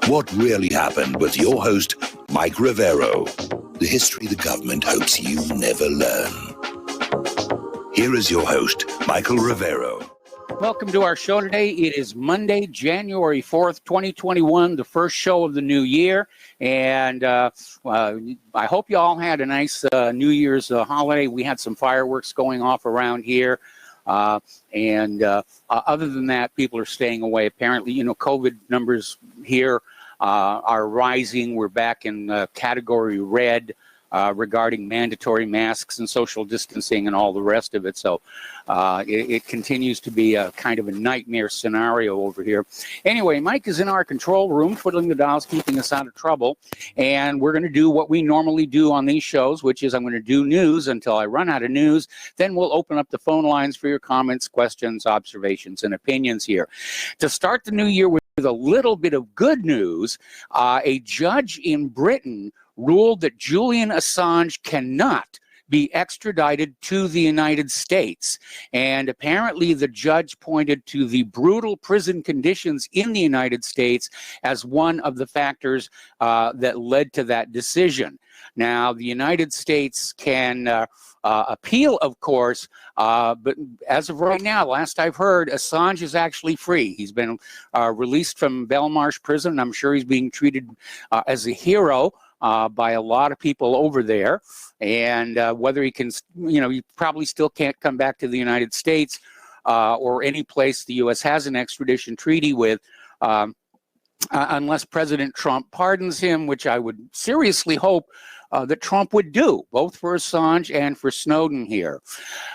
What really happened with your host, Mike Rivero. The history the government hopes you never learn. Here is your host, Michael Rivero. Welcome to our show today. It is Monday, January 4th, 2021, the first show of the new year. And I hope you all had a nice New Year's holiday. We had some fireworks going off around here. Other than that, people are staying away. Apparently, COVID numbers here are rising. We're back in category red regarding mandatory masks and social distancing and all the rest of it. So it continues to be a kind of a nightmare scenario over here. Anyway, Mike is in our control room, twiddling the dials, keeping us out of trouble. And we're going to do what we normally do on these shows, which is I'm going to do news until I run out of news. Then we'll open up the phone lines for your comments, questions, observations, and opinions here. To start the new year with a little bit of good news, a judge in Britain ruled that Julian Assange cannot be extradited to the United States. And apparently the judge pointed to the brutal prison conditions in the United States as one of the factors that led to that decision. Now, the United States can appeal, of course, but as of right now, last I've heard, Assange is actually free. He's been released from Belmarsh prison. I'm sure he's being treated as a hero by a lot of people over there. And whether he can, he probably still can't come back to the United States or any place the U.S. has an extradition treaty with, unless President Trump pardons him, which I would seriously hope that Trump would do, both for Assange and for Snowden here.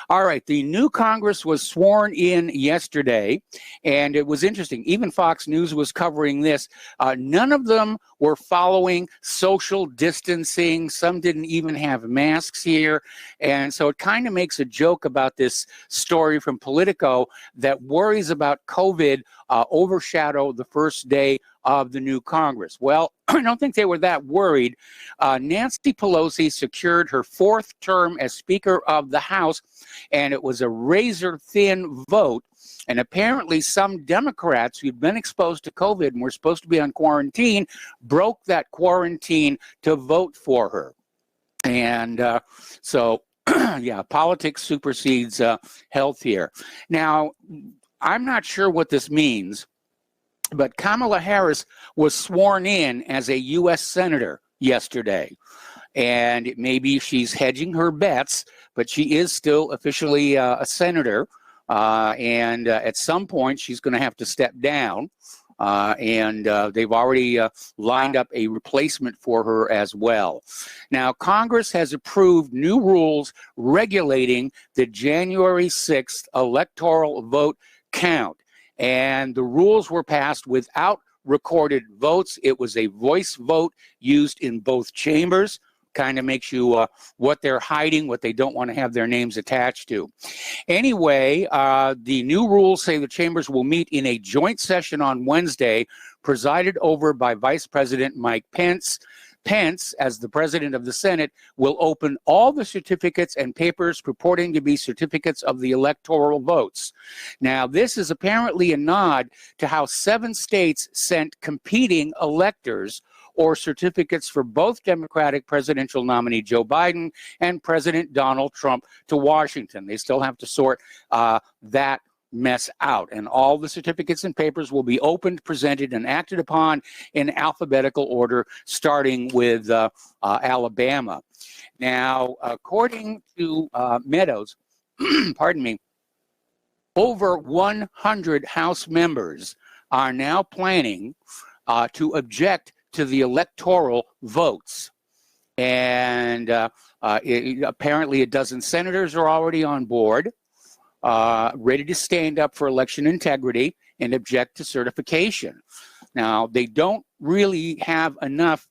All right, the new Congress was sworn in yesterday, and it was interesting. Even Fox News was covering this. None of them were following social distancing. Some didn't even have masks here. And so it kind of makes a joke about this story from Politico that worries about COVID overshadow the first day of the new Congress. Well, I don't think they were that worried. Nancy Pelosi secured her fourth term as Speaker of the House, and it was a razor-thin vote. And apparently some Democrats who'd been exposed to COVID and were supposed to be on quarantine broke that quarantine to vote for her. And so, yeah, politics supersedes health here. Now, I'm not sure what this means, but Kamala Harris was sworn in as a U.S. Senator yesterday. And maybe she's hedging her bets, but she is still officially a senator. And at some point, she's going to have to step down. And they've already lined up a replacement for her as well. Now, Congress has approved new rules regulating the January 6th electoral vote count. And the rules were passed without recorded votes. It was a voice vote used in both chambers. Kind of makes you what they're hiding, what they don't want to have their names attached to. Anyway, the new rules say the chambers will meet in a joint session on Wednesday, presided over by Vice President Mike Pence. Pence, as the president of the Senate, will open all the certificates and papers purporting to be certificates of the electoral votes. Now, this is apparently a nod to how 7 states sent competing electors or certificates for both Democratic presidential nominee Joe Biden and President Donald Trump to Washington. They still have to sort that mess out. And all the certificates and papers will be opened, presented, and acted upon in alphabetical order, starting with Alabama. Now, according to Meadows, pardon me, over 100 House members are now planning to object to the electoral votes. And apparently a dozen senators are already on board, ready to stand up for election integrity and object to certification. Now, they don't really have enough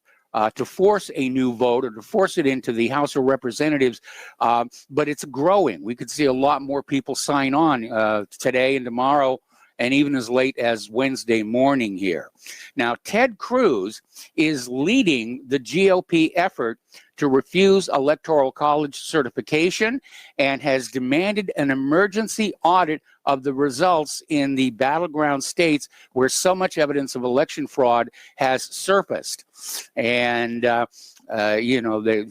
to force a new vote or to force it into the House of Representatives, but it's growing. We could see a lot more people sign on today and tomorrow and even as late as Wednesday morning here. Now, Ted Cruz is leading the GOP effort to refuse Electoral College certification and has demanded an emergency audit of the results in the battleground states where so much evidence of election fraud has surfaced. And, you know, they're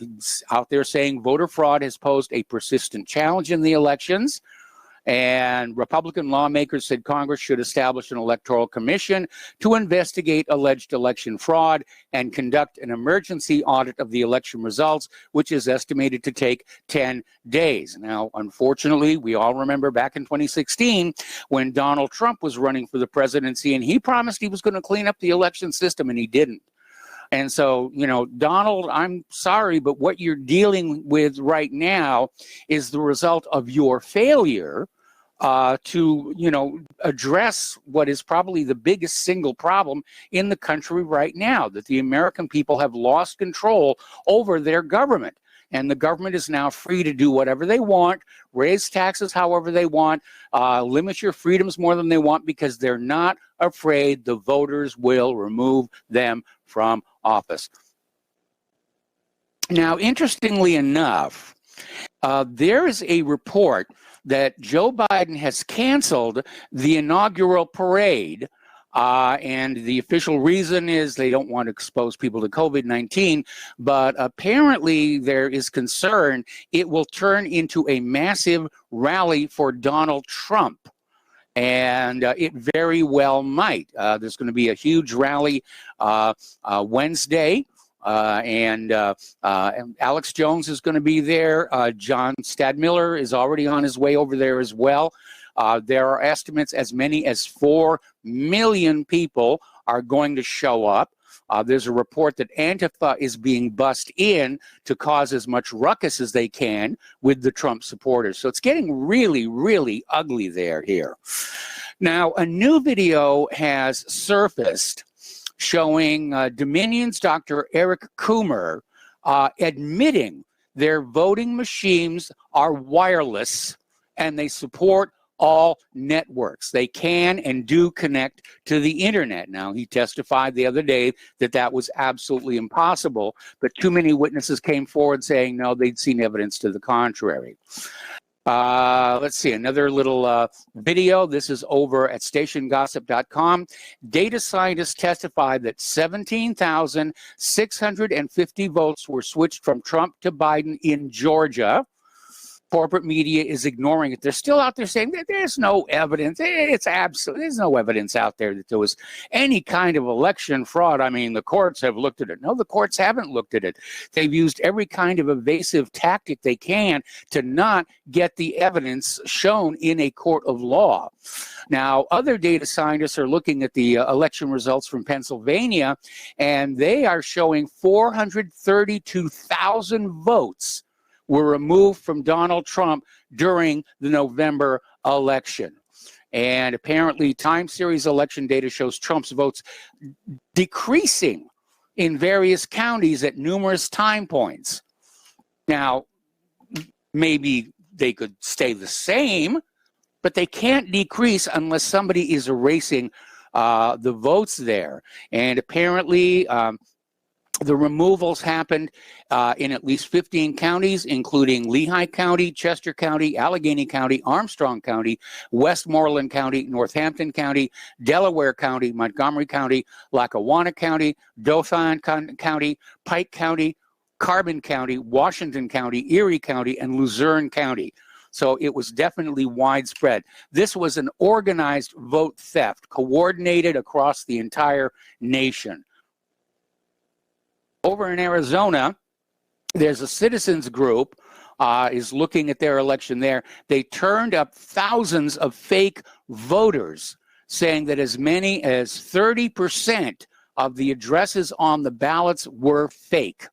out there saying voter fraud has posed a persistent challenge in the elections. And Republican lawmakers said Congress should establish an electoral commission to investigate alleged election fraud and conduct an emergency audit of the election results, which is estimated to take 10 days. Now, unfortunately, we all remember back in 2016 when Donald Trump was running for the presidency and he promised he was going to clean up the election system and he didn't. And so, you know, Donald, I'm sorry, but what you're dealing with right now is the result of your failure to, you know, address what is probably the biggest single problem in the country right now, that the American people have lost control over their government. And the government is now free to do whatever they want, raise taxes however they want, limit your freedoms more than they want, because they're not afraid the voters will remove them from office. Now, interestingly enough, there is a report that Joe Biden has canceled the inaugural parade, and the official reason is they don't want to expose people to COVID-19, but apparently there is concern it will turn into a massive rally for Donald Trump. And it very well might. There's going to be a huge rally Wednesday. And Alex Jones is going to be there. John Stadmiller is already on his way over there as well. There are estimates as many as 4 million people are going to show up. There's a report that Antifa is being bussed in to cause as much ruckus as they can with the Trump supporters. So it's getting really, really ugly here. Now, a new video has surfaced showing Dominion's Dr. Eric Coomer admitting their voting machines are wireless and they support all networks. They can and do connect to the internet. Now, he testified the other day that that was absolutely impossible, but too many witnesses came forward saying, no, they'd seen evidence to the contrary. Let's see, another little video. This is over at stationgossip.com. Data scientists testified that 17,650 votes were switched from Trump to Biden in Georgia. Corporate media is ignoring it. They're still out there saying that there's no evidence. It's absolute. There's no evidence out there that there was any kind of election fraud. I mean, the courts have looked at it. No, the courts haven't looked at it. They've used every kind of evasive tactic they can to not get the evidence shown in a court of law. Now, other data scientists are looking at the election results from Pennsylvania, and they are showing 432,000 votes were removed from Donald Trump during the November election. And apparently time series election data shows Trump's votes decreasing in various counties at numerous time points. Now, maybe they could stay the same, but they can't decrease unless somebody is erasing the votes there. And apparently, the removals happened in at least 15 counties, including Lehigh County, Chester County, Allegheny County, Armstrong County, Westmoreland County, Northampton County, Delaware County, Montgomery County, Lackawanna County, Dauphin County, Pike County, Carbon County, Washington County, Erie County, and Luzerne County. So it was definitely widespread. This was an organized vote theft, coordinated across the entire nation. Over in Arizona, there's a citizens group is looking at their election there. They turned up thousands of fake voters, saying that as many as 30% of the addresses on the ballots were fake.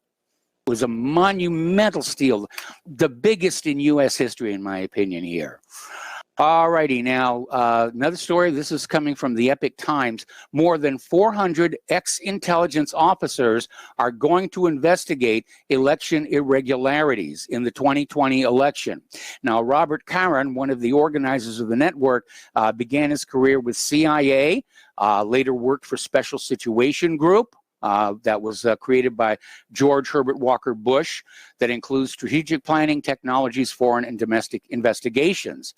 It was a monumental steal, the biggest in U.S. history, in my opinion, here. All righty, now another story. This is coming from the Epic Times. More than 400 ex-intelligence officers are going to investigate election irregularities in the 2020 election. Now, Robert Caron, one of the organizers of the network, began his career with CIA, later worked for Special Situation Group. That was created by George Herbert Walker Bush, that includes strategic planning, technologies, foreign and domestic investigations.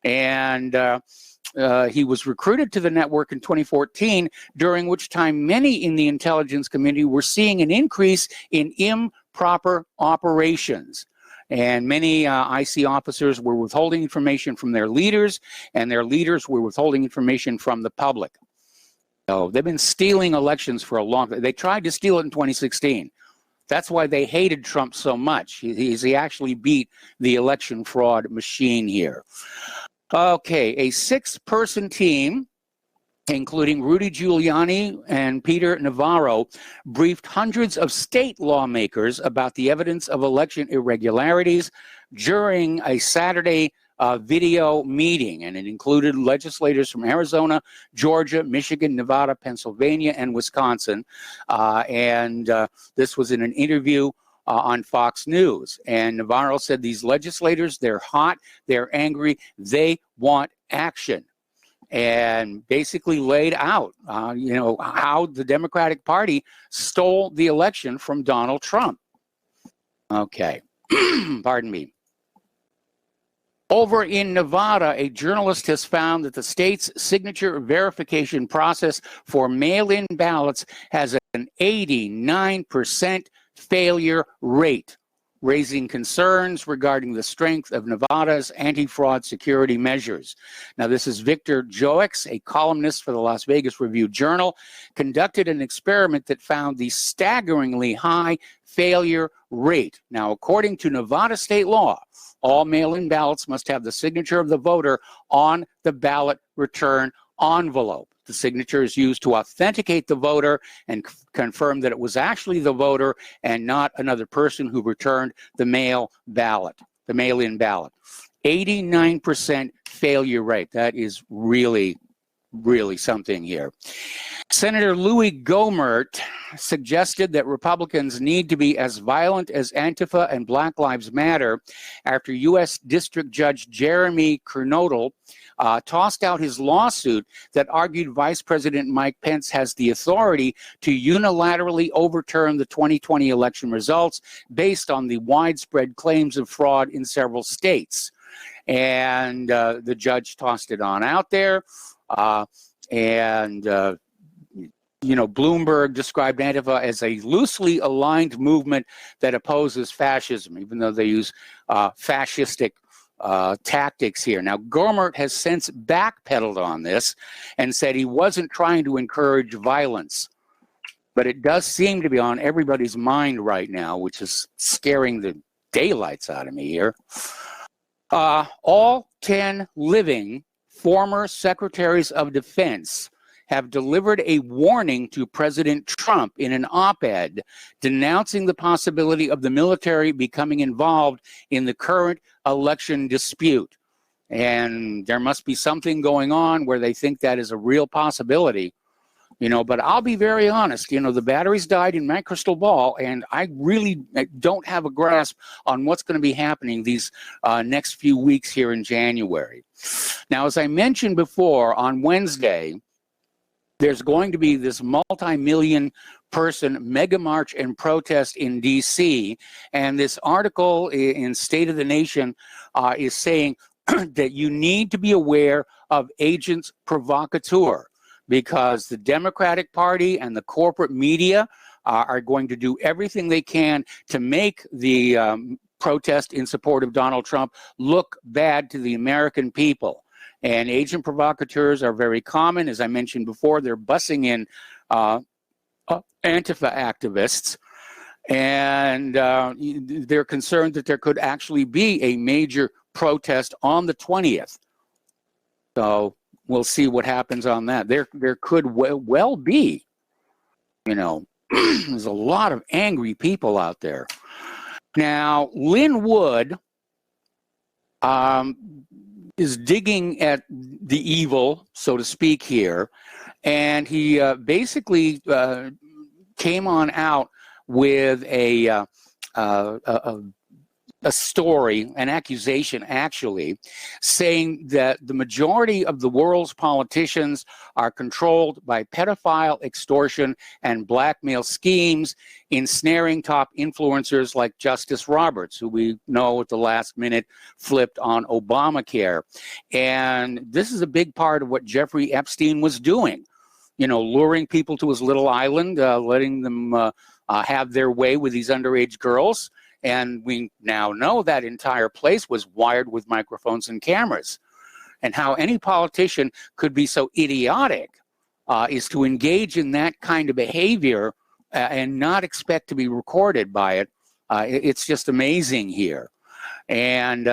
And he was recruited to the network in 2014, during which time many in the intelligence community were seeing an increase in improper operations. And many IC officers were withholding information from their leaders, and their leaders were withholding information from the public. So they've been stealing elections for a long time. They tried to steal it in 2016. That's why they hated Trump so much. He actually beat the election fraud machine here. Okay, a 6-person team, including Rudy Giuliani and Peter Navarro, briefed hundreds of state lawmakers about the evidence of election irregularities during a Saturday video meeting, and it included legislators from Arizona, Georgia, Michigan, Nevada, Pennsylvania, and Wisconsin. This was in an interview on Fox News. And Navarro said these legislators, they're hot, they're angry, they want action. And basically laid out, how the Democratic Party stole the election from Donald Trump. Okay, pardon me. Over in Nevada, a journalist has found that the state's signature verification process for mail-in ballots has an 89% failure rate, raising concerns regarding the strength of Nevada's anti-fraud security measures. Now, this is Victor Joix, a columnist for the Las Vegas Review-Journal, conducted an experiment that found the staggeringly high failure rate. Now, according to Nevada state law, all mail-in ballots must have the signature of the voter on the ballot return envelope. The signature is used to authenticate the voter and confirm that it was actually the voter and not another person who returned the mail ballot, the mail-in ballot. 89% failure rate. That is really, really something here. Senator Louis Gohmert suggested that Republicans need to be as violent as Antifa and Black Lives Matter after U.S. District Judge Jeremy Kernodle tossed out his lawsuit that argued Vice President Mike Pence has the authority to unilaterally overturn the 2020 election results based on the widespread claims of fraud in several states. And the judge tossed it on out there. Bloomberg described Antifa as a loosely aligned movement that opposes fascism, even though they use fascistic tactics here. Now, Gohmert has since backpedaled on this and said he wasn't trying to encourage violence. But it does seem to be on everybody's mind right now, which is scaring the daylights out of me here. All 10 living former secretaries of defense have delivered a warning to President Trump in an op-ed denouncing the possibility of the military becoming involved in the current election dispute. And there must be something going on where they think that is a real possibility. But I'll be very honest, the batteries died in my crystal ball, and I really don't have a grasp on what's going to be happening these next few weeks here in January. Now, as I mentioned before, on Wednesday, there's going to be this multi-million person mega march and protest in D.C. And this article in State of the Nation is saying that you need to be aware of agents provocateur, because the Democratic Party and the corporate media are going to do everything they can to make the protest in support of Donald Trump look bad to the American people. And agent provocateurs are very common. As I mentioned before, they're bussing in Antifa activists, and they're concerned that there could actually be a major protest on the 20th. So we'll see what happens on that. There could well be, there's a lot of angry people out there. Now, Lynn Wood, is digging at the evil, so to speak, here, and he basically came on out with a story, an accusation actually, saying that the majority of the world's politicians are controlled by pedophile extortion and blackmail schemes, ensnaring top influencers like Justice Roberts, who we know at the last minute flipped on Obamacare. And this is a big part of what Jeffrey Epstein was doing, you know, luring people to his little island, letting them have their way with these underage girls. And we now know that entire place was wired with microphones and cameras. And how any politician could be so idiotic is to engage in that kind of behavior and not expect to be recorded by it. It's just amazing here. And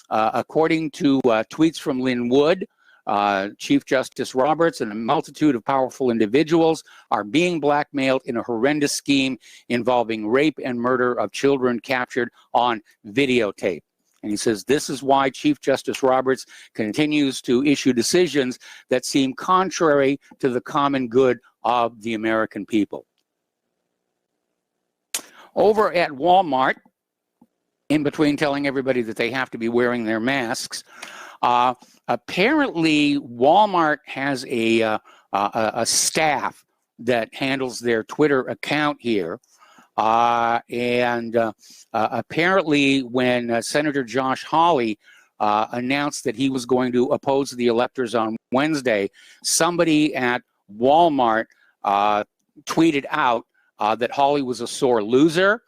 according to tweets from Lynn Wood, Chief Justice Roberts and a multitude of powerful individuals are being blackmailed in a horrendous scheme involving rape and murder of children captured on videotape. And he says this is why Chief Justice Roberts continues to issue decisions that seem contrary to the common good of the American people. Over at Walmart, in between telling everybody that they have to be wearing their masks, apparently, Walmart has a staff that handles their Twitter account here. Apparently, when Senator Josh Hawley announced that he was going to oppose the electors on Wednesday, somebody at Walmart tweeted out that Hawley was a sore loser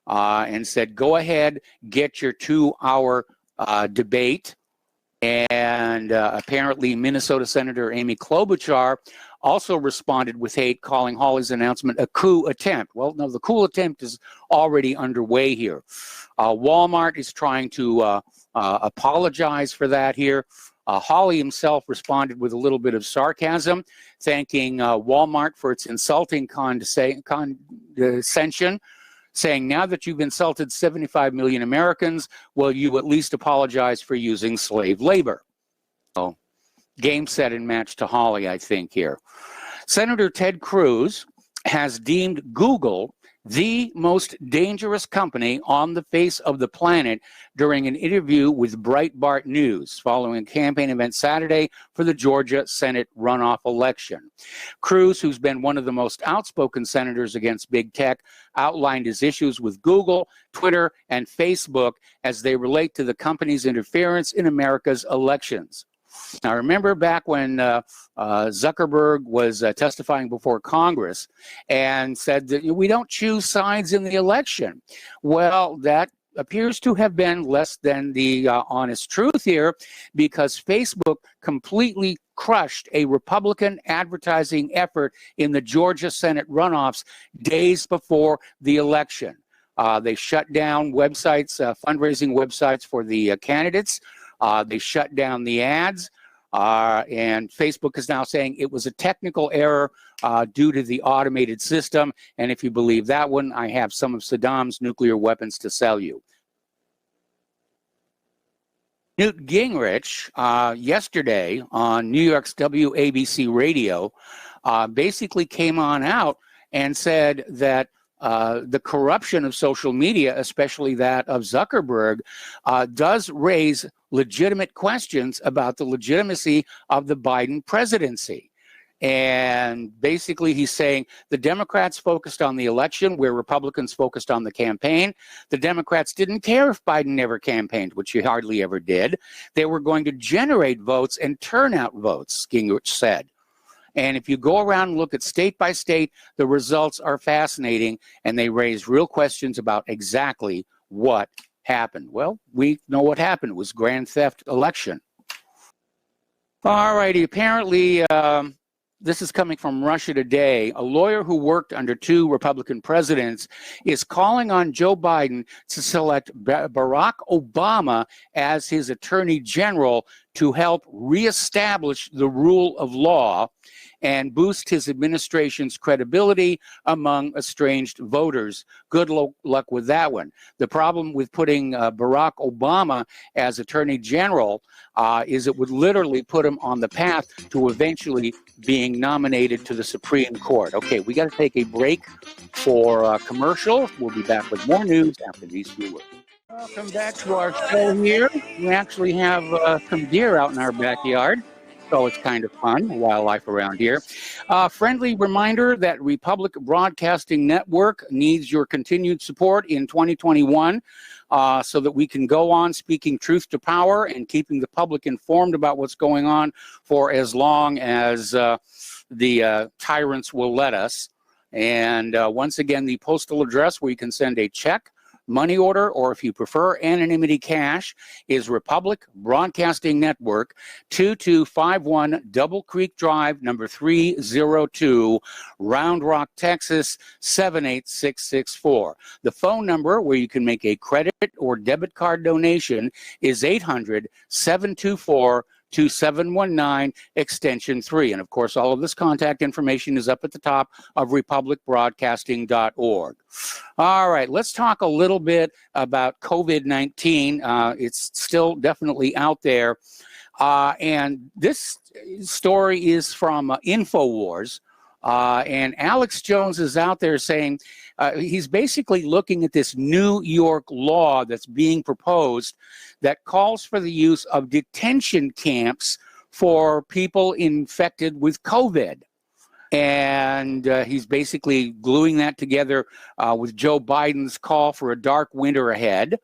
and said, go ahead, get your 2-hour debate. And apparently Minnesota Senator Amy Klobuchar also responded with hate, calling Hawley's announcement a coup attempt. Well, no, the coup attempt is already underway here. Walmart is trying to apologize for that here. Hawley himself responded with a little bit of sarcasm, thanking Walmart for its insulting condescension, saying, now that you've insulted 75 million Americans, will you at least apologize for using slave labor? So, game, set, and match to Hawley, I think, here. Senator Ted Cruz has deemed Google the most dangerous company on the face of the planet during an interview with Breitbart News following a campaign event Saturday for the Georgia Senate runoff election. Cruz, who's been one of the most outspoken senators against big tech, outlined his issues with Google, Twitter, and Facebook as they relate to the company's interference in America's elections. Now, remember back when Zuckerberg was testifying before Congress and said that we don't choose sides in the election. Well, that appears to have been less than the honest truth here, because Facebook completely crushed a Republican advertising effort in the Georgia Senate runoffs days before the election. They shut down websites, fundraising websites for the candidates. They shut down the ads, and Facebook is now saying it was a technical error due to the automated system. And if you believe that one, I have some of Saddam's nuclear weapons to sell you. Newt Gingrich, yesterday on New York's WABC radio, basically came on out and said that the corruption of social media, especially that of Zuckerberg, does raise legitimate questions about the legitimacy of the Biden presidency. And basically he's saying the Democrats focused on the election where Republicans focused on the campaign. The Democrats didn't care if Biden never campaigned, which he hardly ever did. They were going to generate votes and turn out votes, Gingrich said. And if you go around and look at state by state, the results are fascinating, and they raise real questions about exactly what happened. Well, we know what happened. It was grand theft election. All righty. Apparently, this is coming from Russia Today. A lawyer who worked under 2 Republican presidents is calling on Joe Biden to select Barack Obama as his attorney general to help reestablish the rule of law. and boost his administration's credibility among estranged voters. Good luck with that one. The problem with putting Barack Obama as Attorney General is it would literally put him on the path to eventually being nominated to the Supreme Court. Okay, we got to take a break for commercial. We'll be back with more news after these few words. Welcome back to our show here. We actually have some deer out in our backyard, so it's kind of fun, wildlife around here. Friendly reminder that Republic Broadcasting Network needs your continued support in 2021 so that we can go on speaking truth to power and keeping the public informed about what's going on for as long as the tyrants will let us. And once again, the postal address where you can send a check, money order, or if you prefer anonymity cash, is Republic Broadcasting Network, 2251 Double Creek Drive, number 302, Round Rock, Texas, 78664. The phone number where you can make a credit or debit card donation is 800-724 2719 extension 3. And of course, all of this contact information is up at the top of republicbroadcasting.org. All right, let's talk a little bit about COVID-19. It's still definitely out there. And this story is from InfoWars. And Alex Jones is out there saying he's basically looking at this New York law that's being proposed that calls for the use of detention camps for people infected with COVID. And he's basically gluing that together with Joe Biden's call for a dark winter ahead.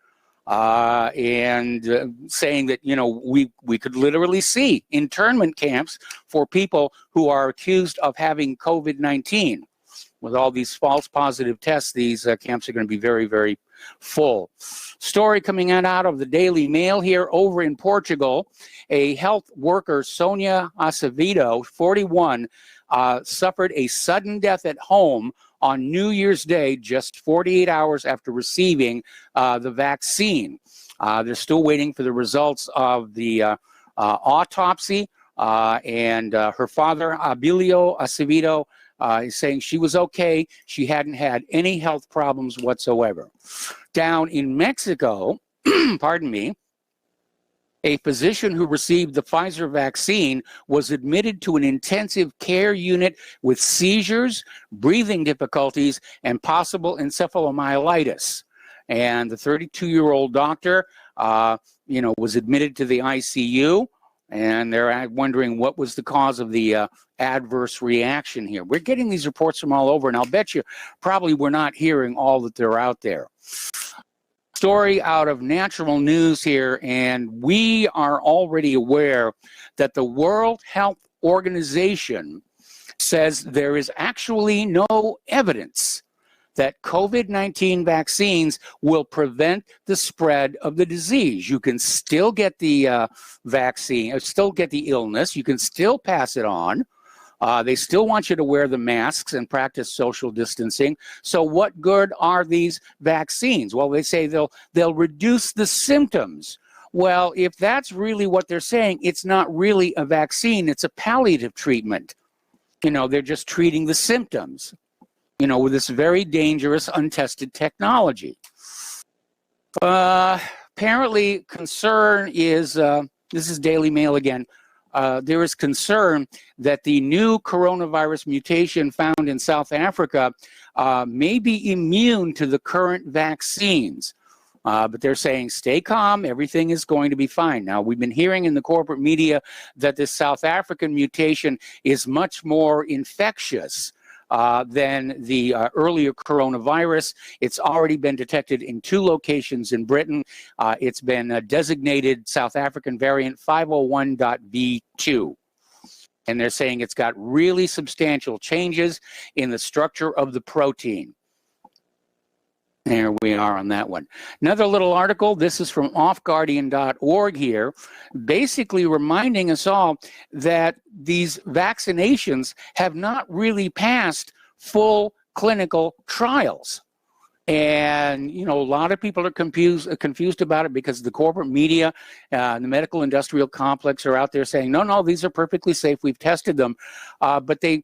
And saying that, you know, we could literally see internment camps for people who are accused of having COVID-19. With all these false positive tests, these camps are going to be very, very full. Story coming out of the Daily Mail here over in Portugal. A health worker, Sonia Acevedo, 41, suffered a sudden death at home on New Year's Day, just 48 hours after receiving the vaccine. They're still waiting for the results of the autopsy, and her father, Abilio Acevedo, is saying she was okay. She hadn't had any health problems whatsoever. Down in Mexico, pardon me, a physician who received the Pfizer vaccine was admitted to an intensive care unit with seizures, breathing difficulties, and possible encephalomyelitis. And the 32-year-old doctor, was admitted to the ICU, and they're wondering what was the cause of the adverse reaction here. We're getting these reports from all over, and I'll bet you probably we're not hearing all that they're out there. Story out of Natural News here, and we are already aware that the World Health Organization says there is actually no evidence that COVID-19 vaccines will prevent the spread of the disease. You can still get the vaccine, or still get the illness. You can still pass it on. They still want you to wear the masks and practice social distancing. So what good are these vaccines? Well, they say they'll reduce the symptoms. Well, if that's really what they're saying, it's not really a vaccine. It's a palliative treatment. You know, they're just treating the symptoms, you know, with this very dangerous, untested technology. Apparently, concern is, this is Daily Mail again, there is concern that the new coronavirus mutation found in South Africa may be immune to the current vaccines. But they're saying, stay calm, everything is going to be fine. Now, we've been hearing in the corporate media that this South African mutation is much more infectious than the earlier coronavirus. It's already been detected in 2 locations in Britain. It's been designated South African variant 501.V2. And they're saying it's got really substantial changes in the structure of the protein. There we are on that one. Another little article, this is from offguardian.org here, basically reminding us all that these vaccinations have not really passed full clinical trials. And, you know, a lot of people are confused about it because the corporate media and the medical industrial complex are out there saying, no, these are perfectly safe. We've tested them. But they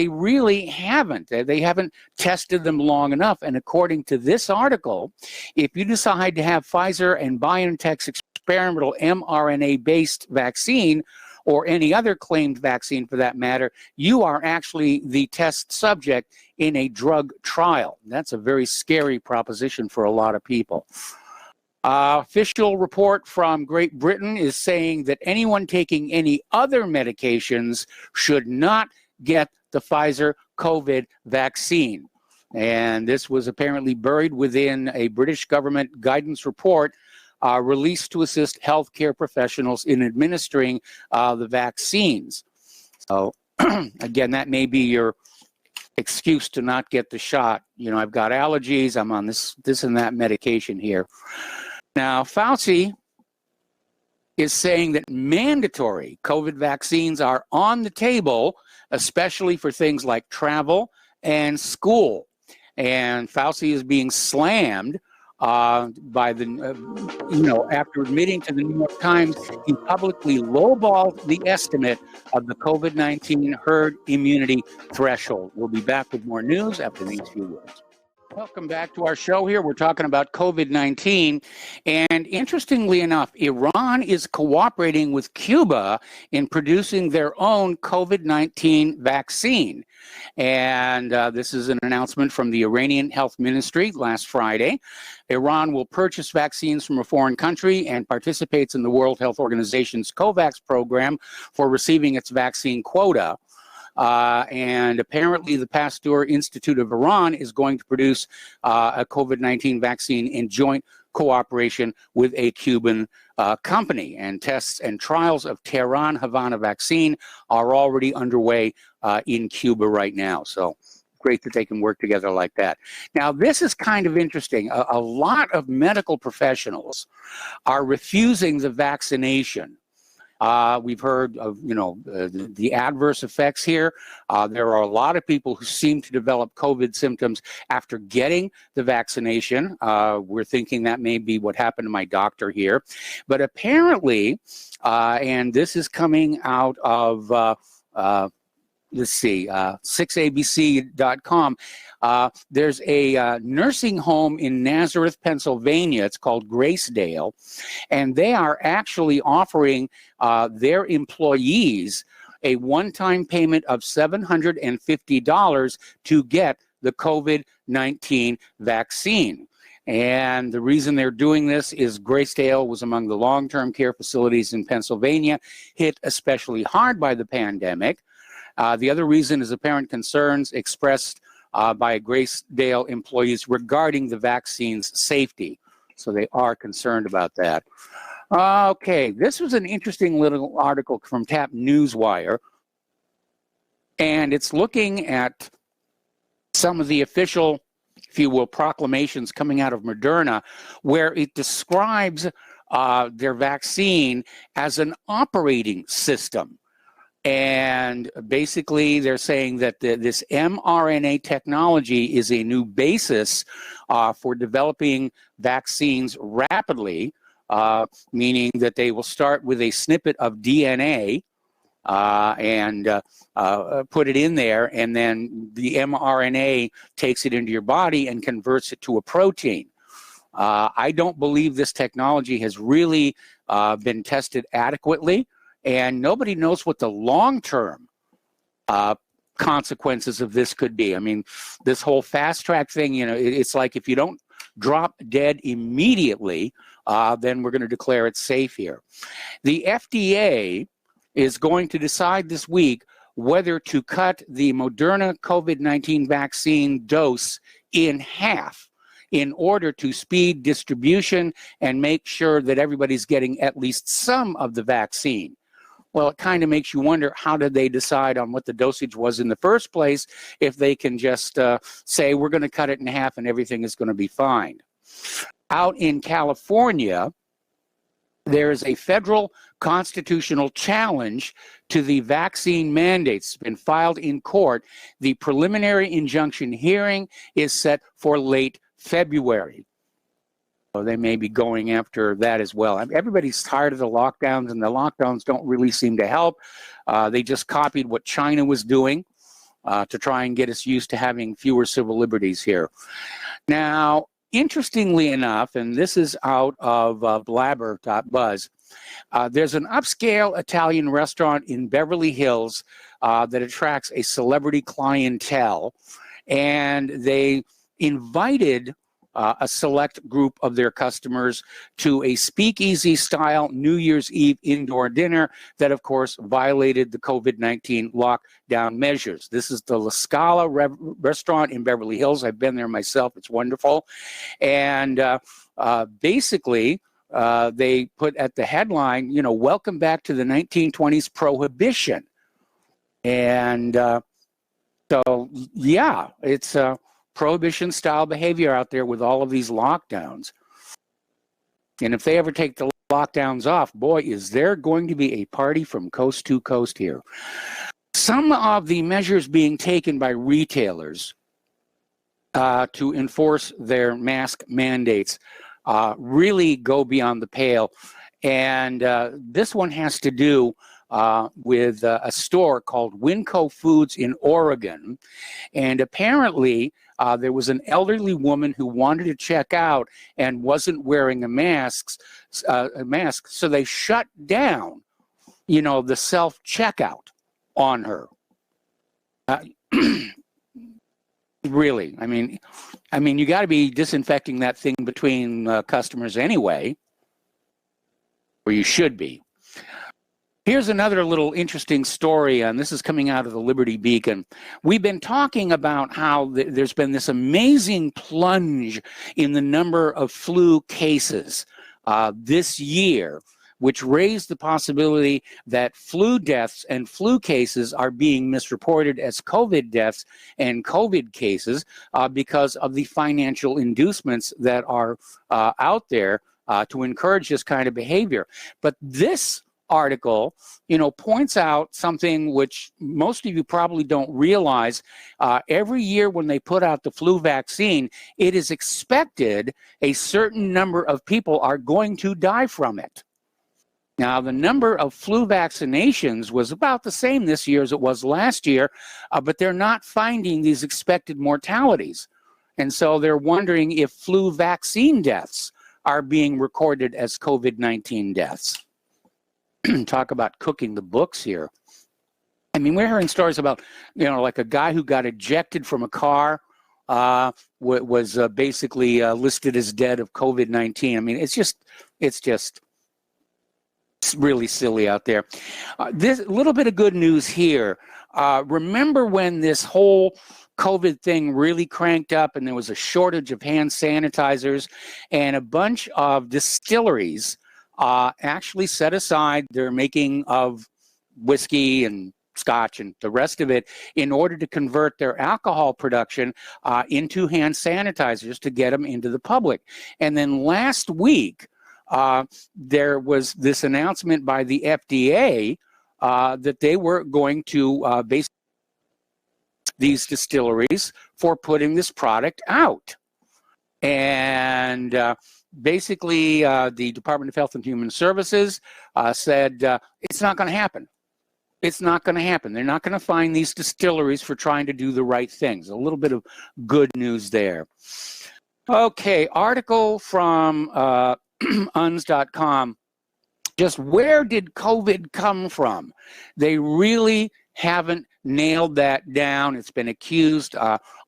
really haven't. They haven't tested them long enough. And according to this article, if you decide to have Pfizer and BioNTech's experimental mRNA-based vaccine, or any other claimed vaccine for that matter, you are actually the test subject in a drug trial. That's a very scary proposition for a lot of people. Official report from Great Britain is saying that anyone taking any other medications should not get the Pfizer COVID vaccine. And this was apparently buried within a British government guidance report released to assist healthcare professionals in administering the vaccines. So again, that may be your excuse to not get the shot. You know, I've got allergies, I'm on this and that medication here. Now, Fauci is saying that mandatory COVID vaccines are on the table, especially for things like travel and school. And Fauci is being slammed by the, after admitting to the New York Times, he publicly lowballed the estimate of the COVID-19 herd immunity threshold. We'll be back with more news after these few words. Welcome back to our show here. We're talking about COVID-19. And interestingly enough, Iran is cooperating with Cuba in producing their own COVID-19 vaccine. And this is an announcement from the Iranian Health Ministry last Friday. Iran will purchase vaccines from a foreign country and participates in the World Health Organization's COVAX program for receiving its vaccine quota. And apparently the Pasteur Institute of Iran is going to produce a COVID-19 vaccine in joint cooperation with a Cuban company. And tests and trials of Tehran Havana vaccine are already underway in Cuba right now. So great that they can work together like that. Now, this is kind of interesting. A lot of medical professionals are refusing the vaccination. We've heard of, the adverse effects here. There are a lot of people who seem to develop COVID symptoms after getting the vaccination. We're thinking that may be what happened to my doctor here. But apparently, and this is coming out of, 6abc.com. There's a nursing home in Nazareth, Pennsylvania. It's called Gracedale, and they are actually offering their employees a one-time payment of $750 to get the COVID-19 vaccine. And the reason they're doing this is Gracedale was among the long-term care facilities in Pennsylvania hit especially hard by the pandemic. The other reason is apparent concerns expressed by Gracedale employees regarding the vaccine's safety. So they are concerned about that. Okay, this was an interesting little article from Tap Newswire, and it's looking at some of the official, if you will, proclamations coming out of Moderna, where it describes their vaccine as an operating system. And basically, they're saying that this mRNA technology is a new basis for developing vaccines rapidly, meaning that they will start with a snippet of DNA and put it in there, and then the mRNA takes it into your body and converts it to a protein. I don't believe this technology has really been tested adequately. And nobody knows what the long-term consequences of this could be. I mean, this whole fast track thing, it's like if you don't drop dead immediately, then we're going to declare it safe here. The FDA is going to decide this week whether to cut the Moderna COVID-19 vaccine dose in half in order to speed distribution and make sure that everybody's getting at least some of the vaccine. Well, it kind of makes you wonder, how did they decide on what the dosage was in the first place if they can just say, we're going to cut it in half and everything is going to be fine. Out in California, there is a federal constitutional challenge to the vaccine mandates. It's been filed in court. The preliminary injunction hearing is set for late February. So they may be going after that as well. Everybody's tired of the lockdowns, and the lockdowns don't really seem to help. They just copied what China was doing to try and get us used to having fewer civil liberties here. Now, interestingly enough, and this is out of blabber.buzz, there's an upscale Italian restaurant in Beverly Hills that attracts a celebrity clientele, and they invited a select group of their customers to a speakeasy-style New Year's Eve indoor dinner that, of course, violated the COVID-19 lockdown measures. This is the La Scala restaurant in Beverly Hills. I've been there myself. It's wonderful. And basically, they put at the headline, you know, welcome back to the 1920s prohibition. And so, yeah, it's prohibition-style behavior out there with all of these lockdowns. And if they ever take the lockdowns off, boy, is there going to be a party from coast to coast here. Some of the measures being taken by retailers to enforce their mask mandates really go beyond the pale. And this one has to do with a store called Winco Foods in Oregon. And apparently there was an elderly woman who wanted to check out and wasn't wearing a mask, so they shut down, you know, the self-checkout on her. Really, I mean, you got to be disinfecting that thing between customers anyway, or you should be. Here's another little interesting story, and this is coming out of the Liberty Beacon. We've been talking about how there's been this amazing plunge in the number of flu cases this year, which raised the possibility that flu deaths and flu cases are being misreported as COVID deaths and COVID cases because of the financial inducements that are out there to encourage this kind of behavior. But this article, you know, points out something which most of you probably don't realize. Every year when they put out the flu vaccine, it is expected a certain number of people are going to die from it. Now, the number of flu vaccinations was about the same this year as it was last year, but they're not finding these expected mortalities. And so they're wondering if flu vaccine deaths are being recorded as COVID-19 deaths. Talk about cooking the books here. I mean, we're hearing stories about, you know, like a guy who got ejected from a car was basically listed as dead of COVID-19. I mean, it's really silly out there. This little bit of good news here. Remember when this whole COVID thing really cranked up and there was a shortage of hand sanitizers, and a bunch of distilleries actually set aside their making of whiskey and scotch and the rest of it in order to convert their alcohol production into hand sanitizers to get them into the public. And then last week, there was this announcement by the FDA that they were going to basically these distilleries for putting this product out. And basically, the Department of Health and Human Services said it's not going to happen. It's not going to happen. They're not going to find these distilleries for trying to do the right things. A little bit of good news there. Okay, article from uns.com. Just where did COVID come from? They really haven't nailed that down. It's been accused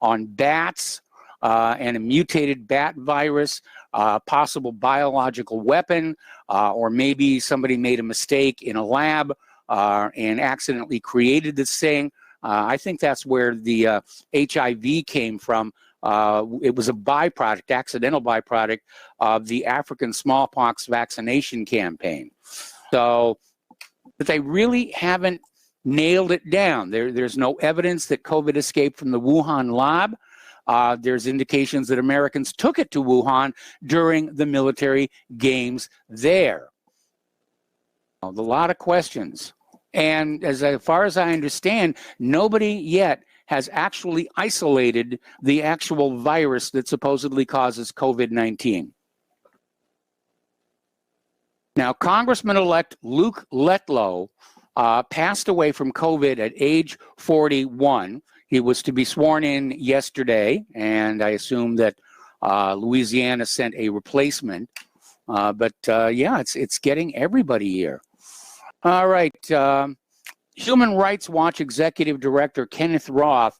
on bats and a mutated bat virus, possible biological weapon, or maybe somebody made a mistake in a lab and accidentally created this thing. I think that's where the HIV came from. It was a byproduct, accidental byproduct of the African smallpox vaccination campaign. So, but they really haven't nailed it down. There's no evidence that COVID escaped from the Wuhan lab. There's indications that Americans took it to Wuhan during the military games there. A lot of questions. And as far as I understand, nobody yet has actually isolated the actual virus that supposedly causes COVID-19. Now, Congressman-elect Luke Letlow passed away from COVID at age 41. He was to be sworn in yesterday, and I assume that Louisiana sent a replacement. Yeah, it's getting everybody here. All right. Human Rights Watch Executive Director Kenneth Roth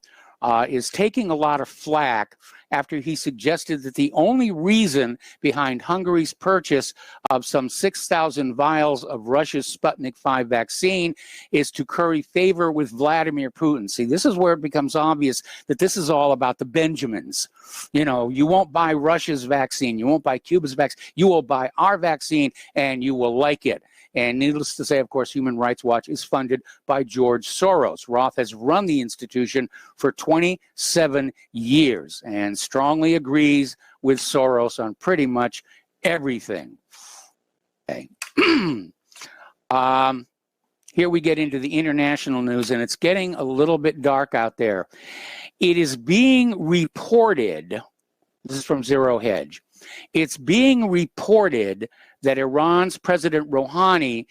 is taking a lot of flack after he suggested that the only reason behind Hungary's purchase of some 6,000 vials of Russia's Sputnik V vaccine is to curry favor with Vladimir Putin. See, this is where it becomes obvious that this is all about the Benjamins. You know, you won't buy Russia's vaccine, you won't buy Cuba's vaccine, you will buy our vaccine and you will like it. And needless to say, of course, Human Rights Watch is funded by George Soros. Roth has run the institution for 27 years and strongly agrees with Soros on pretty much everything. Okay. Here we get into the international news, and it's getting a little bit dark out there. It is being reported, this is from Zero Hedge, it's being reported that Iran's President Rouhani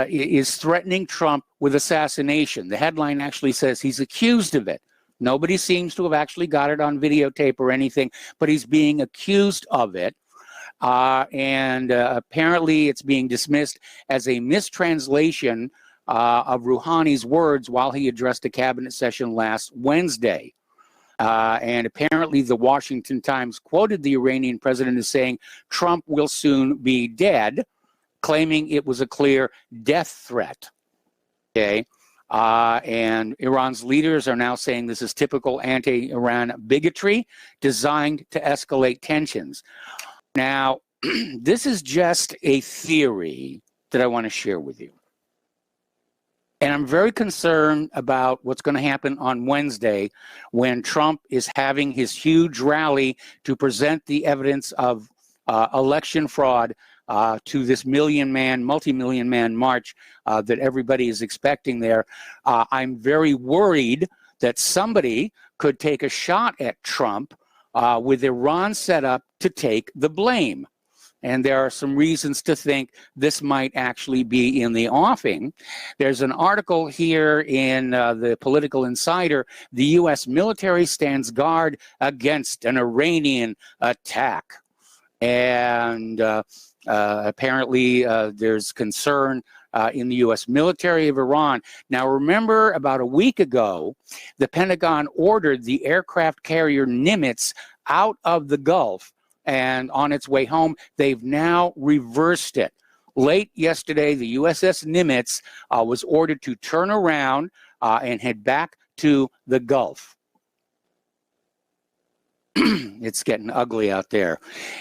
is threatening Trump with assassination. The headline actually says he's accused of it. Nobody seems to have actually got it on videotape or anything, but he's being accused of it. Apparently it's being dismissed as a mistranslation of Rouhani's words while he addressed a cabinet session last Wednesday. And apparently the Washington Times quoted the Iranian president as saying Trump will soon be dead, claiming it was a clear death threat. Okay. And Iran's leaders are now saying this is typical anti-Iran bigotry designed to escalate tensions. Now, this is just a theory that I want to share with you. And I'm very concerned about what's going to happen on Wednesday when Trump is having his huge rally to present the evidence of election fraud to this multi-million man march that everybody is expecting there. I'm very worried that somebody could take a shot at Trump with Iran set up to take the blame. And there are some reasons to think this might actually be in the offing. There's an article here in the Political Insider. The U.S. military stands guard against an Iranian attack. And apparently there's concern in the U.S. military of Iran. Now, remember about a week ago, the Pentagon ordered the aircraft carrier Nimitz out of the Gulf. And on its way home, they've now reversed it. Late yesterday, the USS Nimitz was ordered to turn around and head back to the Gulf. It's getting ugly out there.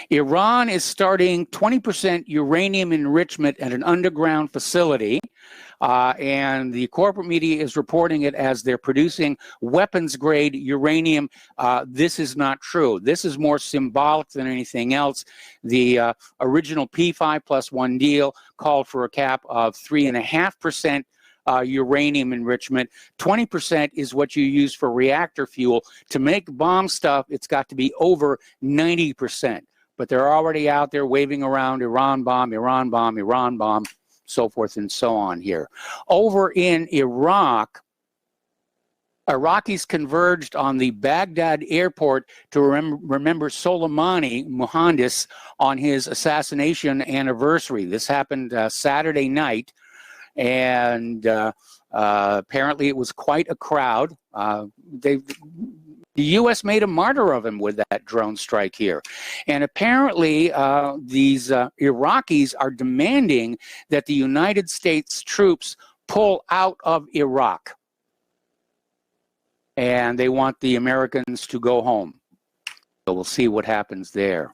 Iran is starting 20% uranium enrichment at an underground facility. And the corporate media is reporting it as they're producing weapons-grade uranium. This is not true. This is more symbolic than anything else. The original P5+1 deal called for a cap of 3.5% uranium enrichment. 20% is what you use for reactor fuel. To make bomb stuff, it's got to be over 90%. But they're already out there waving around Iran bomb, Iran bomb, Iran bomb, so forth and so on here. Over in Iraq, Iraqis converged on the Baghdad airport to remember Soleimani Mohandas on his assassination anniversary. This happened Saturday night, and apparently it was quite a crowd. The U.S. made a martyr of him with that drone strike here. And apparently these Iraqis are demanding that the United States troops pull out of Iraq. And they want the Americans to go home. So we'll see what happens there.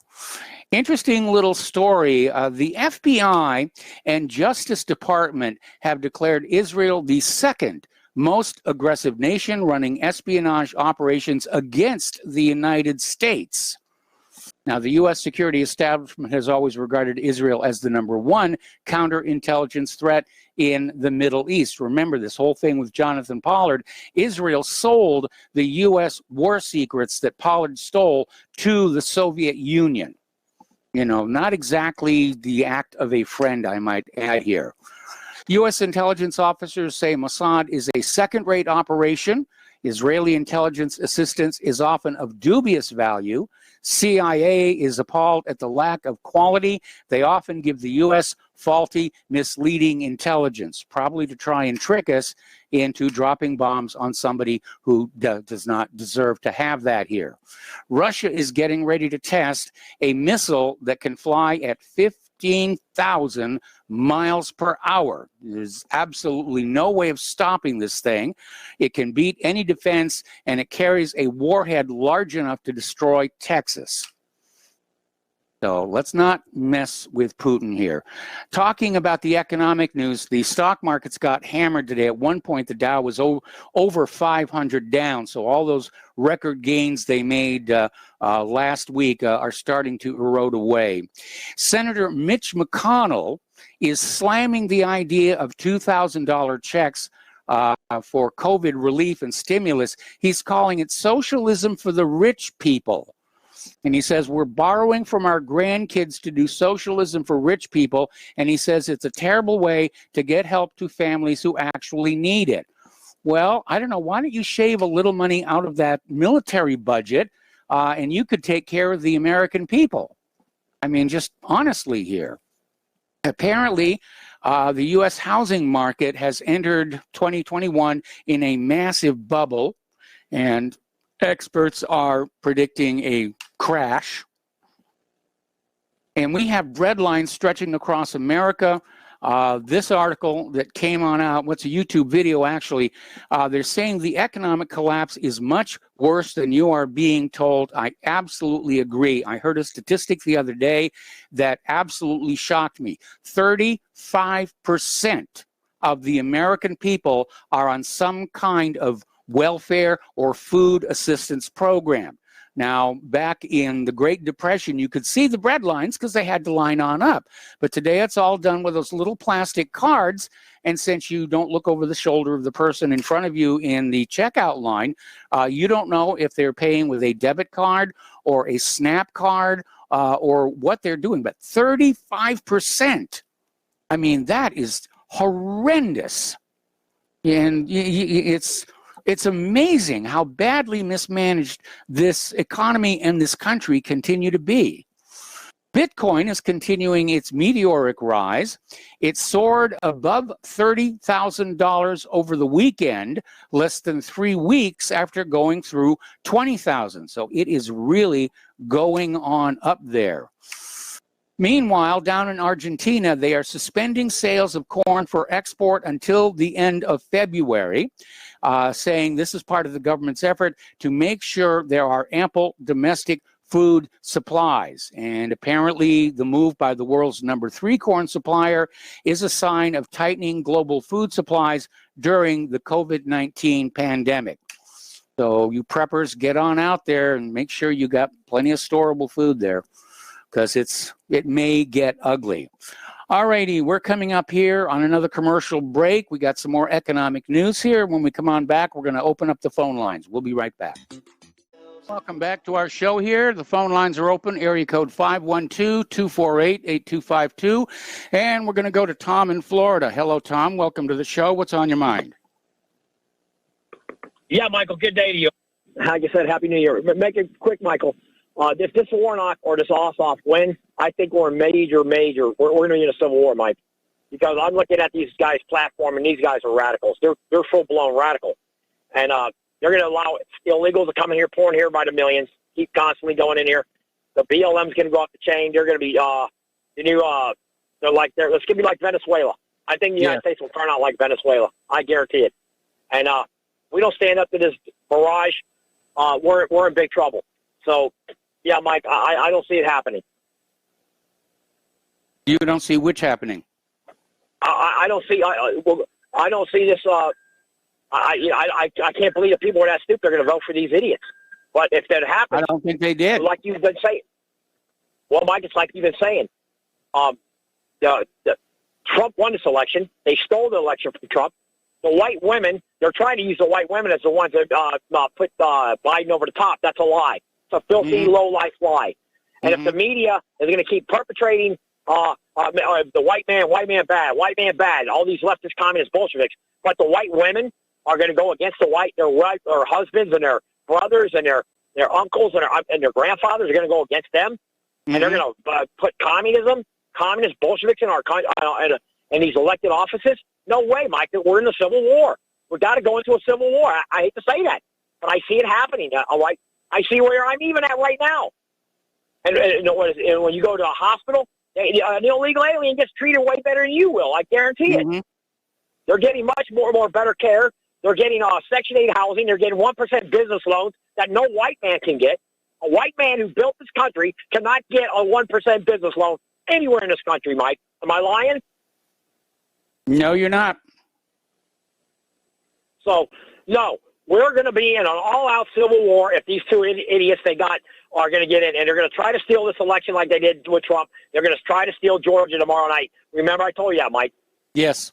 Interesting little story. The FBI and Justice Department have declared Israel the second most aggressive nation running espionage operations against the United States. Now, the U.S. security establishment has always regarded Israel as the #1 counterintelligence threat. in the Middle East. Remember this whole thing with Jonathan Pollard. Israel sold the U.S. war secrets that Pollard stole to the Soviet Union. You know, not exactly the act of a friend, I might add here. U.S. intelligence officers say Mossad is a second-rate operation. Israeli intelligence assistance is often of dubious value. CIA is appalled at the lack of quality. They often give the U.S. faulty, misleading intelligence, probably to try and trick us into dropping bombs on somebody who does not deserve to have that here. Russia is getting ready to test a missile that can fly at 15,000 miles per hour. There's absolutely no way of stopping this thing. It can beat any defense, and it carries a warhead large enough to destroy Texas. So let's not mess with Putin here. Talking about the economic news, the stock markets got hammered today. At one point, the Dow was over 500 down. So all those record gains they made last week are starting to erode away. Senator Mitch McConnell is slamming the idea of $2,000 checks for COVID relief and stimulus. He's calling it socialism for the rich people. And he says, we're borrowing from our grandkids to do socialism for rich people. And he says it's a terrible way to get help to families who actually need it. Well, I don't know. Why don't you shave a little money out of that military budget and you could take care of the American people? I mean, just honestly here. Apparently, the U.S. housing market has entered 2021 in a massive bubble, and experts are predicting a crash. And we have red lines stretching across America. This article that came on out, what's a YouTube video actually, they're saying the economic collapse is much worse than you are being told. I absolutely agree. I heard a statistic the other day that absolutely shocked me. 35% of the American people are on some kind of welfare or food assistance program. Now, back in the Great Depression, you could see the bread lines because they had to line on up. But today it's all done with those little plastic cards. And since you don't look over the shoulder of the person in front of you in the checkout line, you don't know if they're paying with a debit card or a SNAP card or what they're doing. But 35%, I mean, that is horrendous. And it's amazing how badly mismanaged this economy and this country continue to be. Bitcoin is continuing its meteoric rise. It soared above $30,000 over the weekend, less than 3 weeks after going through 20,000. So it is really going on up there. Meanwhile, down in Argentina, they are suspending sales of corn for export until the end of February, saying this is part of the government's effort to make sure there are ample domestic food supplies. And apparently the move by the world's #3 corn supplier is a sign of tightening global food supplies during the COVID-19 pandemic. So you preppers, get on out there and make sure you got plenty of storable food there, because it may get ugly. All righty, we're coming up here on another commercial break. We got some more economic news here. When we come on back, we're going to open up the phone lines. We'll be right back. Welcome back to our show here. The phone lines are open, area code 512-248-8252. And we're going to go to Tom in Florida. Hello, Tom. Welcome to the show. What's on your mind? Yeah, Michael, good day to you. Like I said, Happy New Year. Make it quick, Michael. If this Warnock or this Ossoff win, I think we're major. We're going to be in a civil war, Mike, because I'm looking at these guys' platform, and these guys are radicals. They're full-blown radical. And they're going to allow illegals to come in here, pouring here by the millions, keep constantly going in here. The BLM's going to go off the chain. They're going to be it's going to be like Venezuela. I think the United States will turn out like Venezuela. I guarantee it. And we don't stand up to this barrage, we're in big trouble. So, yeah, Mike, I don't see it happening. You don't see which happening? I don't see this. I can't believe that people are that stupid. They're going to vote for these idiots. But if that happens, I don't think they did. Like you've been saying. Well, Mike, it's like you've been saying. Trump won this election. They stole the election from Trump. The white women, they're trying to use the white women as the ones that put Biden over the top. That's a lie. It's a filthy, low-life lie. And if the media is going to keep perpetrating the white man bad, all these leftist communist Bolsheviks, but the white women are going to go against their husbands and their brothers and their uncles and their grandfathers are going to go against them, and they're going to put communist Bolsheviks in these elected offices. No way, Mike. We're in a civil war. We're got to go into a civil war. I hate to say that, but I see it happening. I see where I'm even at right now. And when you go to a hospital, an illegal alien gets treated way better than you will. I guarantee it. They're getting much more better care. They're getting Section 8 housing. They're getting 1% business loans that no white man can get. A white man who built this country cannot get a 1% business loan anywhere in this country, Mike. Am I lying? No, you're not. So, no, we're going to be in an all-out civil war if these two idiots are going to get in, and they're going to try to steal this election like they did with Trump. They're going to try to steal Georgia tomorrow night. Remember I told you that, Mike? Yes.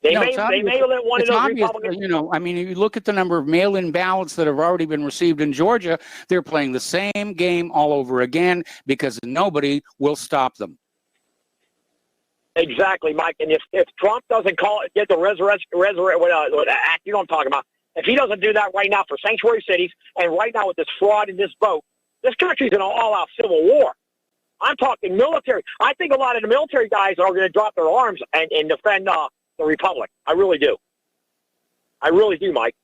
They may let one of those Republicans. You look at the number of mail-in ballots that have already been received in Georgia. They're playing the same game all over again because nobody will stop them. Exactly, Mike. And if Trump doesn't get the act, you know what I'm talking about. If he doesn't do that right now for sanctuary cities and right now with this fraud and this vote, this country's in an all-out civil war. I'm talking military. I think a lot of the military guys are going to drop their arms and defend the Republic. I really do. I really do, Mike.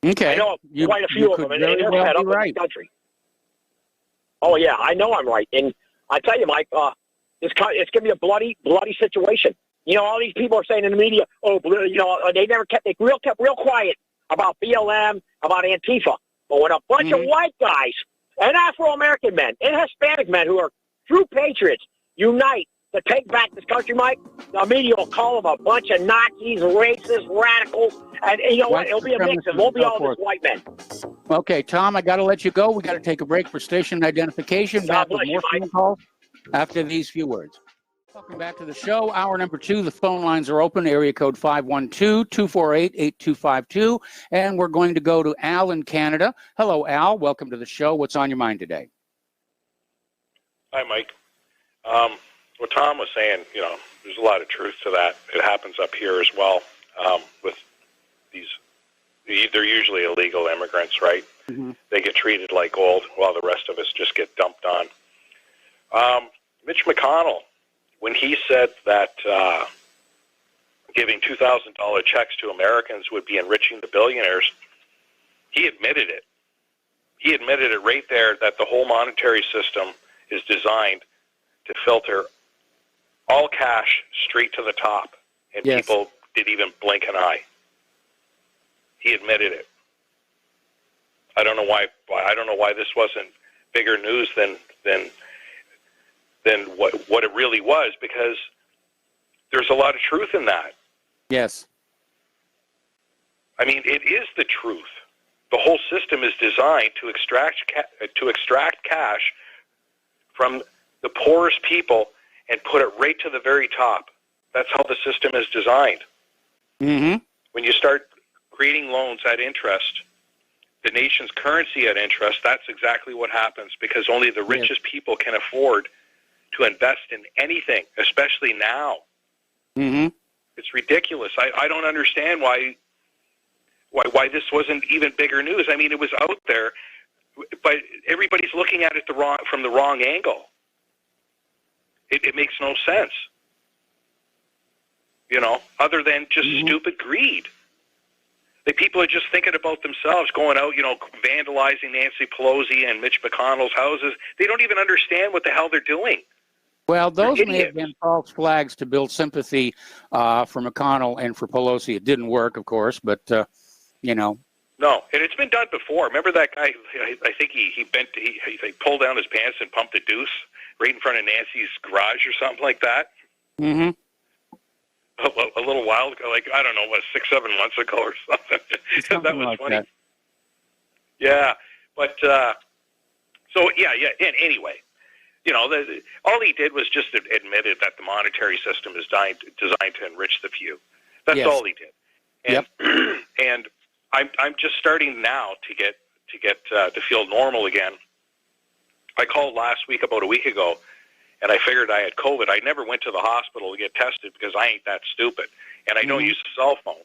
Okay. I know quite a few of them, and they're fed up with this country. Oh, yeah, I know I'm right. And I tell you, Mike, it's going to be a bloody, bloody situation. You know, all these people are saying in the media, they kept real quiet about BLM, about Antifa. But when a bunch of white guys and Afro-American men and Hispanic men who are true patriots unite to take back this country, Mike, the media will call them a bunch of Nazis, racists, radicals, and you know what? It'll be a mix. It won't be all just white men. Okay, Tom, I got to let you go. We got to take a break for station identification. God bless you, Mike. Phone calls after these few words. Welcome back to the show. Hour number 2. The phone lines are open. Area code 512-248-8252. And we're going to go to Al in Canada. Hello, Al. Welcome to the show. What's on your mind today? Hi, Mike. What Tom was saying, there's a lot of truth to that. It happens up here as well with they're usually illegal immigrants, right? They get treated like gold while the rest of us just get dumped on. Mitch McConnell, when he said that giving $2,000 checks to Americans would be enriching the billionaires, he admitted it. He admitted it right there that the whole monetary system is designed to filter all cash straight to the top, and people didn't even blink an eye. He admitted it. I don't know why. I don't know why this wasn't bigger news than what it really was, because there's a lot of truth in that. Yes. I mean, it is the truth. The whole system is designed to extract cash from the poorest people and put it right to the very top. That's how the system is designed. When you start creating loans at interest, the nation's currency at interest, that's exactly what happens, because only the richest people can afford to invest in anything, especially now. It's ridiculous. I don't understand why this wasn't even bigger news. I mean, it was out there, but everybody's looking at it from the wrong angle. It makes no sense, other than just stupid greed. The people are just thinking about themselves, going out, vandalizing Nancy Pelosi and Mitch McConnell's houses. They don't even understand what the hell they're doing. Well, those may have been false flags to build sympathy for McConnell and for Pelosi. It didn't work, of course, but, No, and it's been done before. Remember that guy, I think he pulled down his pants and pumped a deuce right in front of Nancy's garage or something like that? A little while ago, 6-7 months ago or something. That was like funny. That. Yeah, but, And anyway, all he did was just admitted that the monetary system is designed to enrich the few. That's all he did. And, and I'm just starting now to feel normal again. I called last week, about a week ago, and I figured I had COVID. I never went to the hospital to get tested because I ain't that stupid. And I don't use a cell phone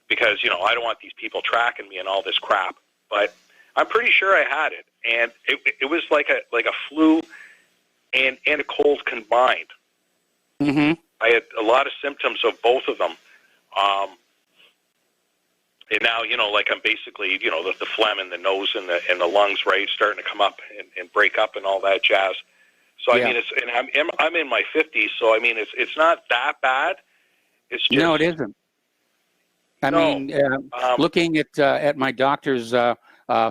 because, I don't want these people tracking me and all this crap. But I'm pretty sure I had it. And it was like a flu and a cold combined. I had a lot of symptoms of both of them. And now, like I'm basically, the phlegm in the nose and the lungs, right, starting to come up and break up and all that jazz. So I mean, I'm in my 50s, so I mean, it's not that bad. It's just, no, it isn't. I mean, looking at my doctor's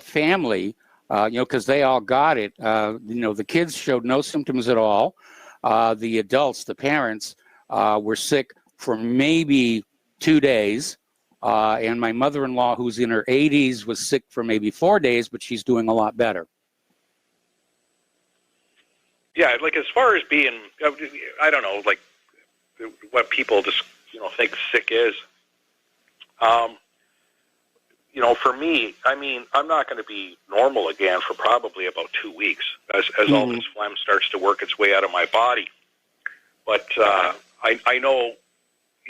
family, because they all got it. The kids showed no symptoms at all. The adults, the parents, were sick for maybe 2 days. And my mother-in-law, who's in her 80s, was sick for maybe 4 days, but she's doing a lot better. Yeah, like as far as being, I don't know, like what people just, think sick is. For me, I mean, I'm not going to be normal again for probably about 2 weeks as all this phlegm starts to work its way out of my body. But I know,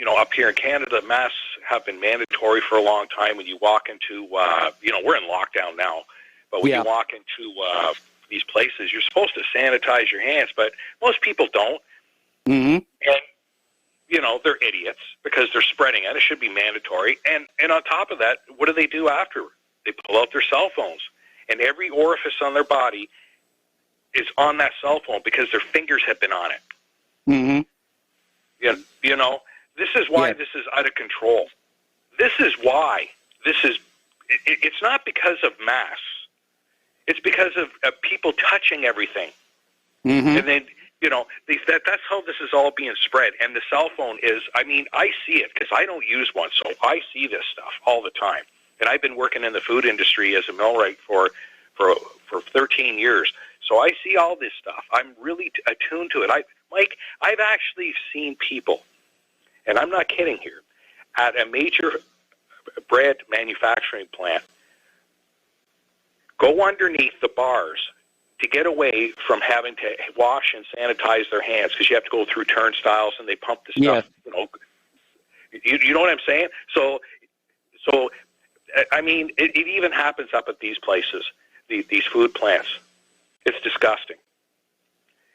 up here in Canada, masks have been mandatory for a long time. When you walk into, we're in lockdown now, but when you walk into these places, you're supposed to sanitize your hands, but most people don't. And, they're idiots because they're spreading it. It should be mandatory. And on top of that, what do they do afterward? They pull out their cell phones, and every orifice on their body is on that cell phone because their fingers have been on it. This is why this is out of control. This is why it's not because of masks. It's because of people touching everything. And then, that's how this is all being spread. And the cell phone is, I mean, I see it because I don't use one, so I see this stuff all the time. And I've been working in the food industry as a millwright for 13 years. So I see all this stuff. I'm really attuned to it. I've actually seen people, and I'm not kidding here, at a major bread manufacturing plant go underneath the bars to get away from having to wash and sanitize their hands because you have to go through turnstiles and they pump the stuff. You know what I'm saying? So I mean, it even happens up at these places, these food plants. It's disgusting.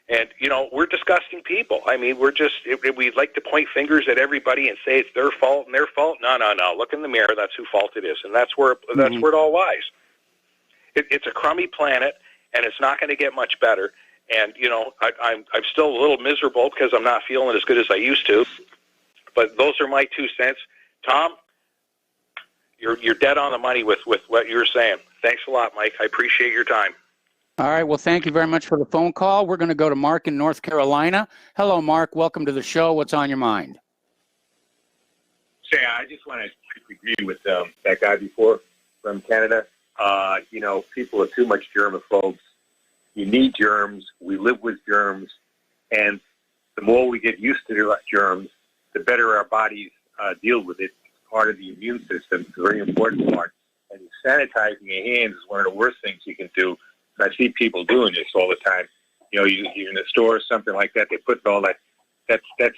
And, we're disgusting people. I mean, we like to point fingers at everybody and say it's their fault and their fault. No. Look in the mirror. That's whose fault it is. And that's where it all lies. It's a crummy planet, and it's not going to get much better. And, I'm still a little miserable because I'm not feeling as good as I used to. But those are my 2 cents. Tom, you're dead on the money with what you were saying. Thanks a lot, Mike. I appreciate your time. All right. Well, thank you very much for the phone call. We're going to go to Mark in North Carolina. Hello, Mark. Welcome to the show. What's on your mind? Say, I just want to agree with that guy before from Canada. People are too much germaphobes. You need germs. We live with germs. And the more we get used to germs, the better our bodies deal with it. It's part of the immune system. It's a very important part. And sanitizing your hands is one of the worst things you can do. I see people doing this all the time. You're in a store or something like that. They put all that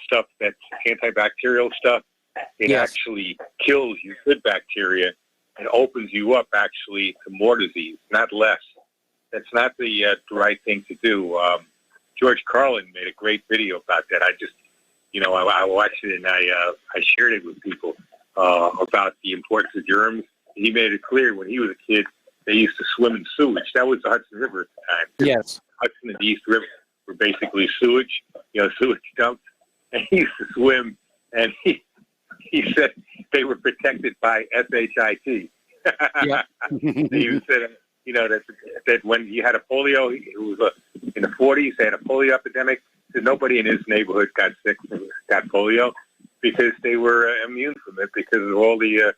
stuff, that antibacterial stuff. It actually kills you good bacteria and opens you up actually to more disease, not less. That's not the right thing to do. George Carlin made a great video about that. I watched it and I shared it with people about the importance of germs. He made it clear when he was a kid, they used to swim in sewage. That was the Hudson River at the time. Yes. Hudson and the East River were basically sewage, sewage dumps. And he used to swim, and he said they were protected by SHIT. Yeah. He said, that when you had a polio, it was in the 40s, they had a polio epidemic. So nobody in his neighborhood got got polio because they were immune from it because of all the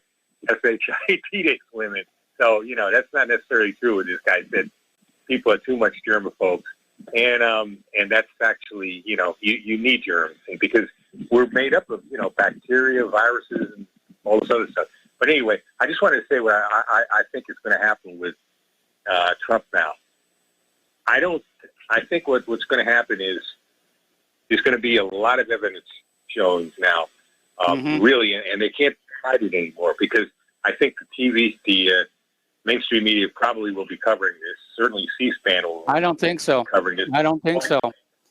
SHIT they swim in. So, that's not necessarily true what this guy said. People are too much germaphobes. And that's actually, you need germs because we're made up of, bacteria, viruses, and all this other stuff. But anyway, I just wanted to say what I think is going to happen with Trump now. I think what's going to happen is there's going to be a lot of evidence showing now, really, and they can't hide it anymore because I think the mainstream media probably will be covering this. Certainly C-SPAN will. I don't think so. Covering this. I don't think so.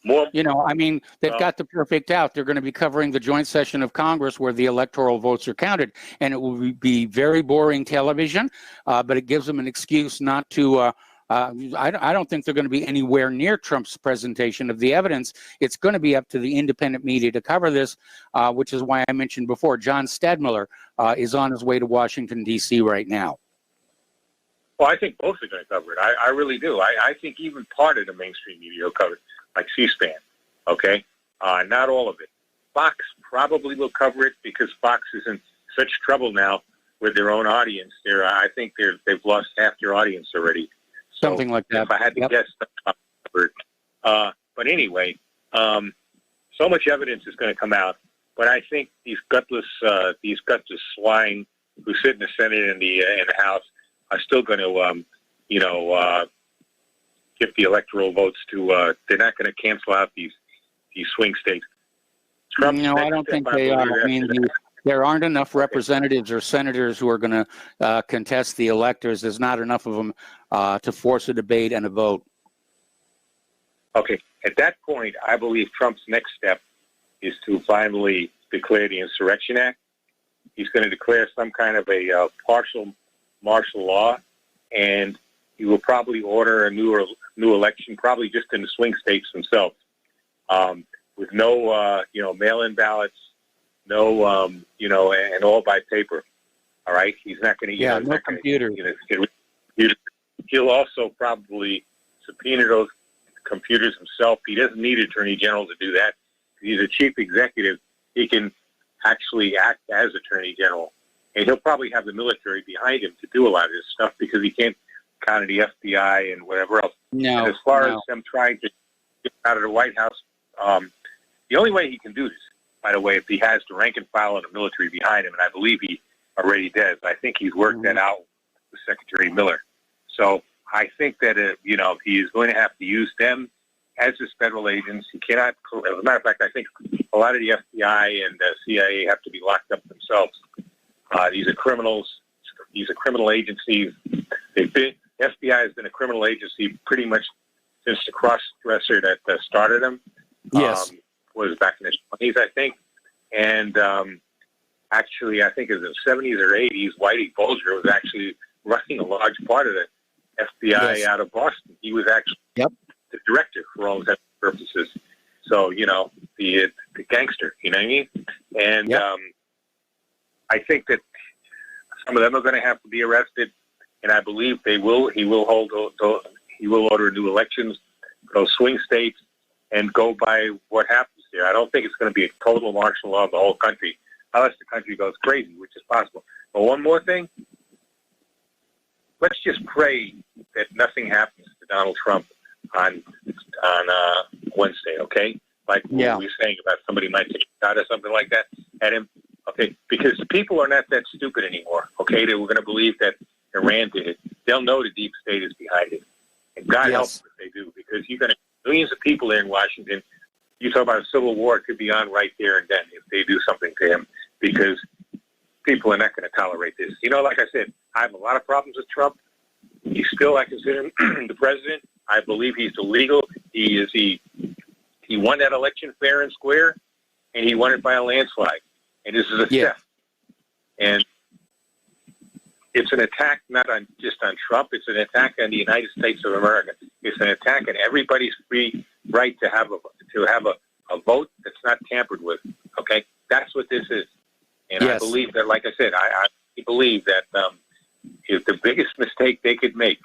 More, they've got the perfect out. They're going to be covering the joint session of Congress where the electoral votes are counted, and it will be very boring television, but it gives them an excuse not to. I don't think they're going to be anywhere near Trump's presentation of the evidence. It's going to be up to the independent media to cover this, which is why I mentioned before, John Stadmiller is on his way to Washington, D.C. right now. Well, I think both are going to cover it. I really do. I think even part of the mainstream media will cover it, like C-SPAN, okay? Not all of it. Fox probably will cover it because Fox is in such trouble now with their own audience. I think they've lost half their audience already. Something like that. If I had to guess, but anyway, so much evidence is going to come out. But I think these gutless swine who sit in the Senate and the House are still going to, get the electoral votes to. They're not going to cancel out these swing states. No, I don't think they are. I mean, there aren't enough representatives or senators who are going to contest the electors. There's not enough of them to force a debate and a vote. Okay. At that point, I believe Trump's next step is to finally declare the Insurrection Act. He's going to declare some kind of a partial martial law, and he will probably order a new election, probably just in the swing states themselves, with no, mail-in ballots, no, and all by paper. All right, he's not going to. Yeah, no computer. He'll also probably subpoena those computers himself. He doesn't need Attorney General to do that. He's a chief executive. He can actually act as Attorney General, and he'll probably have the military behind him to do a lot of this stuff because he can't count on the FBI and whatever else. No. And as far as them trying to get out of the White House, the only way he can do this, by the way, if he has the rank and file and the military behind him, and I believe he already does. I think he's worked that out with Secretary Miller. So I think that, he's going to have to use them as his federal agents. He cannot, as a matter of fact, I think a lot of the FBI and CIA have to be locked up themselves. These are criminals. These are criminal agencies. FBI has been a criminal agency pretty much since the cross-dresser that started them. Yes. Was back in the 20s, I think. And actually, I think it was in the 70s or 80s, Whitey Bulger was actually running a large part of the FBI out of Boston. He was actually the director for all intents and purposes. So, the gangster, you know what I mean? And I think that some of them are going to have to be arrested, and I believe they will. He will order new elections for those swing states and go by what happens there. I don't think it's going to be a total martial law of the whole country, unless the country goes crazy, which is possible. But one more thing, let's just pray that nothing happens to Donald Trump on Wednesday, okay? Like we were saying about somebody might take a shot or something like that at him, okay? Because the people are not that stupid anymore, okay? They were going to believe that Iran did it. They'll know the deep state is behind it. And God help if they do, because you're going to millions of people there in Washington. You talk about a civil war, it could be on right there and then if they do something to him, because people are not going to tolerate this. Like I said, I have a lot of problems with Trump. He's still, I consider him the president. I believe he's illegal. He won that election fair and square, and he won it by a landslide. And this is a theft. And it's an attack not just on Trump. It's an attack on the United States of America. It's an attack on everybody's free right to have a vote that's not tampered with. Okay, that's what this is. And I believe that, like I said, I believe that if the biggest mistake they could make,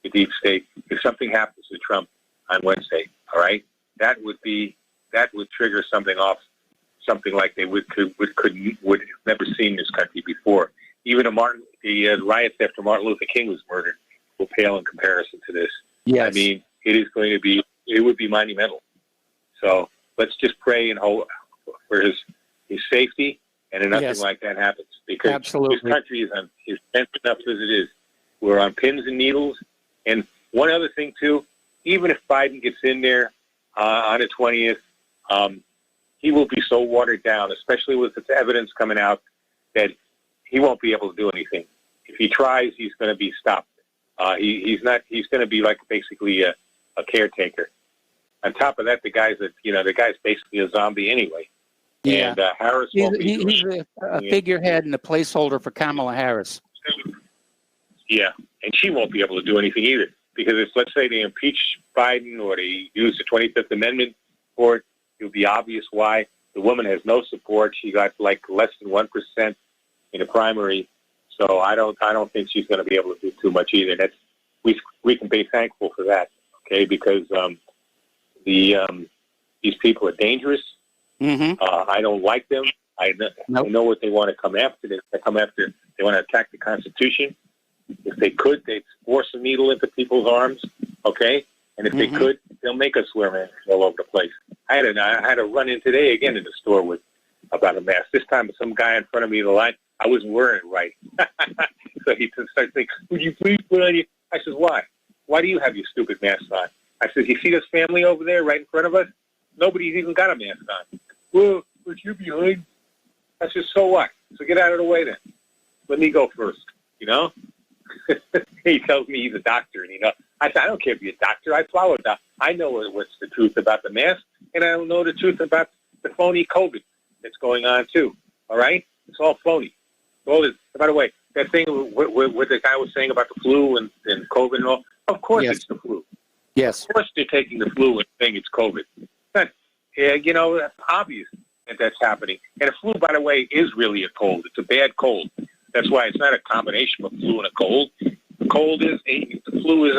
the deep state, if something happens to Trump on Wednesday, all right, that would trigger something off, something like they would have never seen in this country before. Even the riots after Martin Luther King was murdered will pale in comparison to this. Yes. I mean, it would be monumental. So let's just pray and hope for his safety, and that nothing like that happens, because this country is tense enough as it is. We're on pins and needles. And one other thing too, even if Biden gets in there on the 20th, he will be so watered down, especially with the evidence coming out, that he won't be able to do anything. If he tries, he's going to be stopped. He's not. He's going to be like basically a caretaker. On top of that, the guy's basically a zombie anyway. Yeah. And Harris won't be doing he's a figurehead and a placeholder for Kamala Harris. Yeah, and she won't be able to do anything either, because if, let's say, they impeach Biden or they use the 25th Amendment for it, it'll be obvious why. The woman has no support. She got like less than 1% in the primary, so I don't think she's going to be able to do too much either. That's we can be thankful for that, okay? Because these people are dangerous. Mm-hmm. I don't like them. I know what they want to come after. They want to attack the Constitution. If they could, they'd force a needle into people's arms, okay? And if they could, they'll make us wear masks all over the place. I had a run-in today again in the store about a mask. This time, some guy in front of me in the line, I wasn't wearing it right. So he starts saying, "Would you please put on your..." I said, "Why? Why do you have your stupid mask on?" I said, "You see this family over there right in front of us? Nobody's even got a mask on." "Well, but you're behind." I said, "So what? So get out of the way then. Let me go first, you know?" He tells me he's a doctor, and I said, "I don't care if you're a doctor. I follow that. I know what's the truth about the mask, and I don't know the truth about the phony COVID that's going on too. All right, it's all phony. All this. By the way, that thing what the guy was saying about the flu and COVID and all. Of course, it's the flu. Yes. Of course, they're taking the flu and saying it's COVID. But that's obvious that that's happening. And the flu, by the way, is really a cold. It's a bad cold. That's why it's not a combination of a flu and a cold. The flu is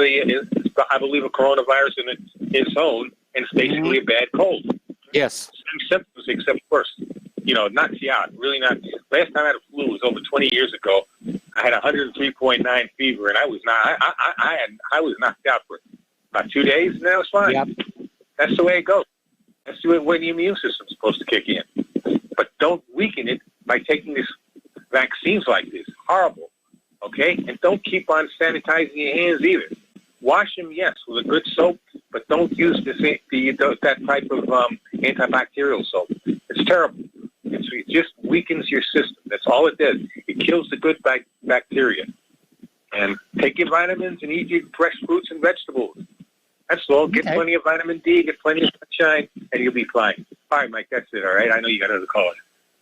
I believe, a coronavirus in its own, and it's basically a bad cold. Yes. Same symptoms, except worse. It knocks you out. Really not. Last time I had a flu was over 20 years ago. I had 103.9 fever, and I was knocked out for about 2 days, and that was fine. Yep. That's the way it goes. That's the way the immune system's supposed to kick in. But don't weaken it by taking these vaccines like this. Horrible. Okay? And don't keep on sanitizing your hands either. Wash them, yes, with a good soap, but don't use that type of antibacterial soap. It's terrible. It just weakens your system. That's all it does. It kills the good bacteria. And take your vitamins and eat your fresh fruits and vegetables. That's all. Get plenty of vitamin D, get plenty of sunshine, and you'll be fine. All right, Mike, that's it, all right? I know you got other callers.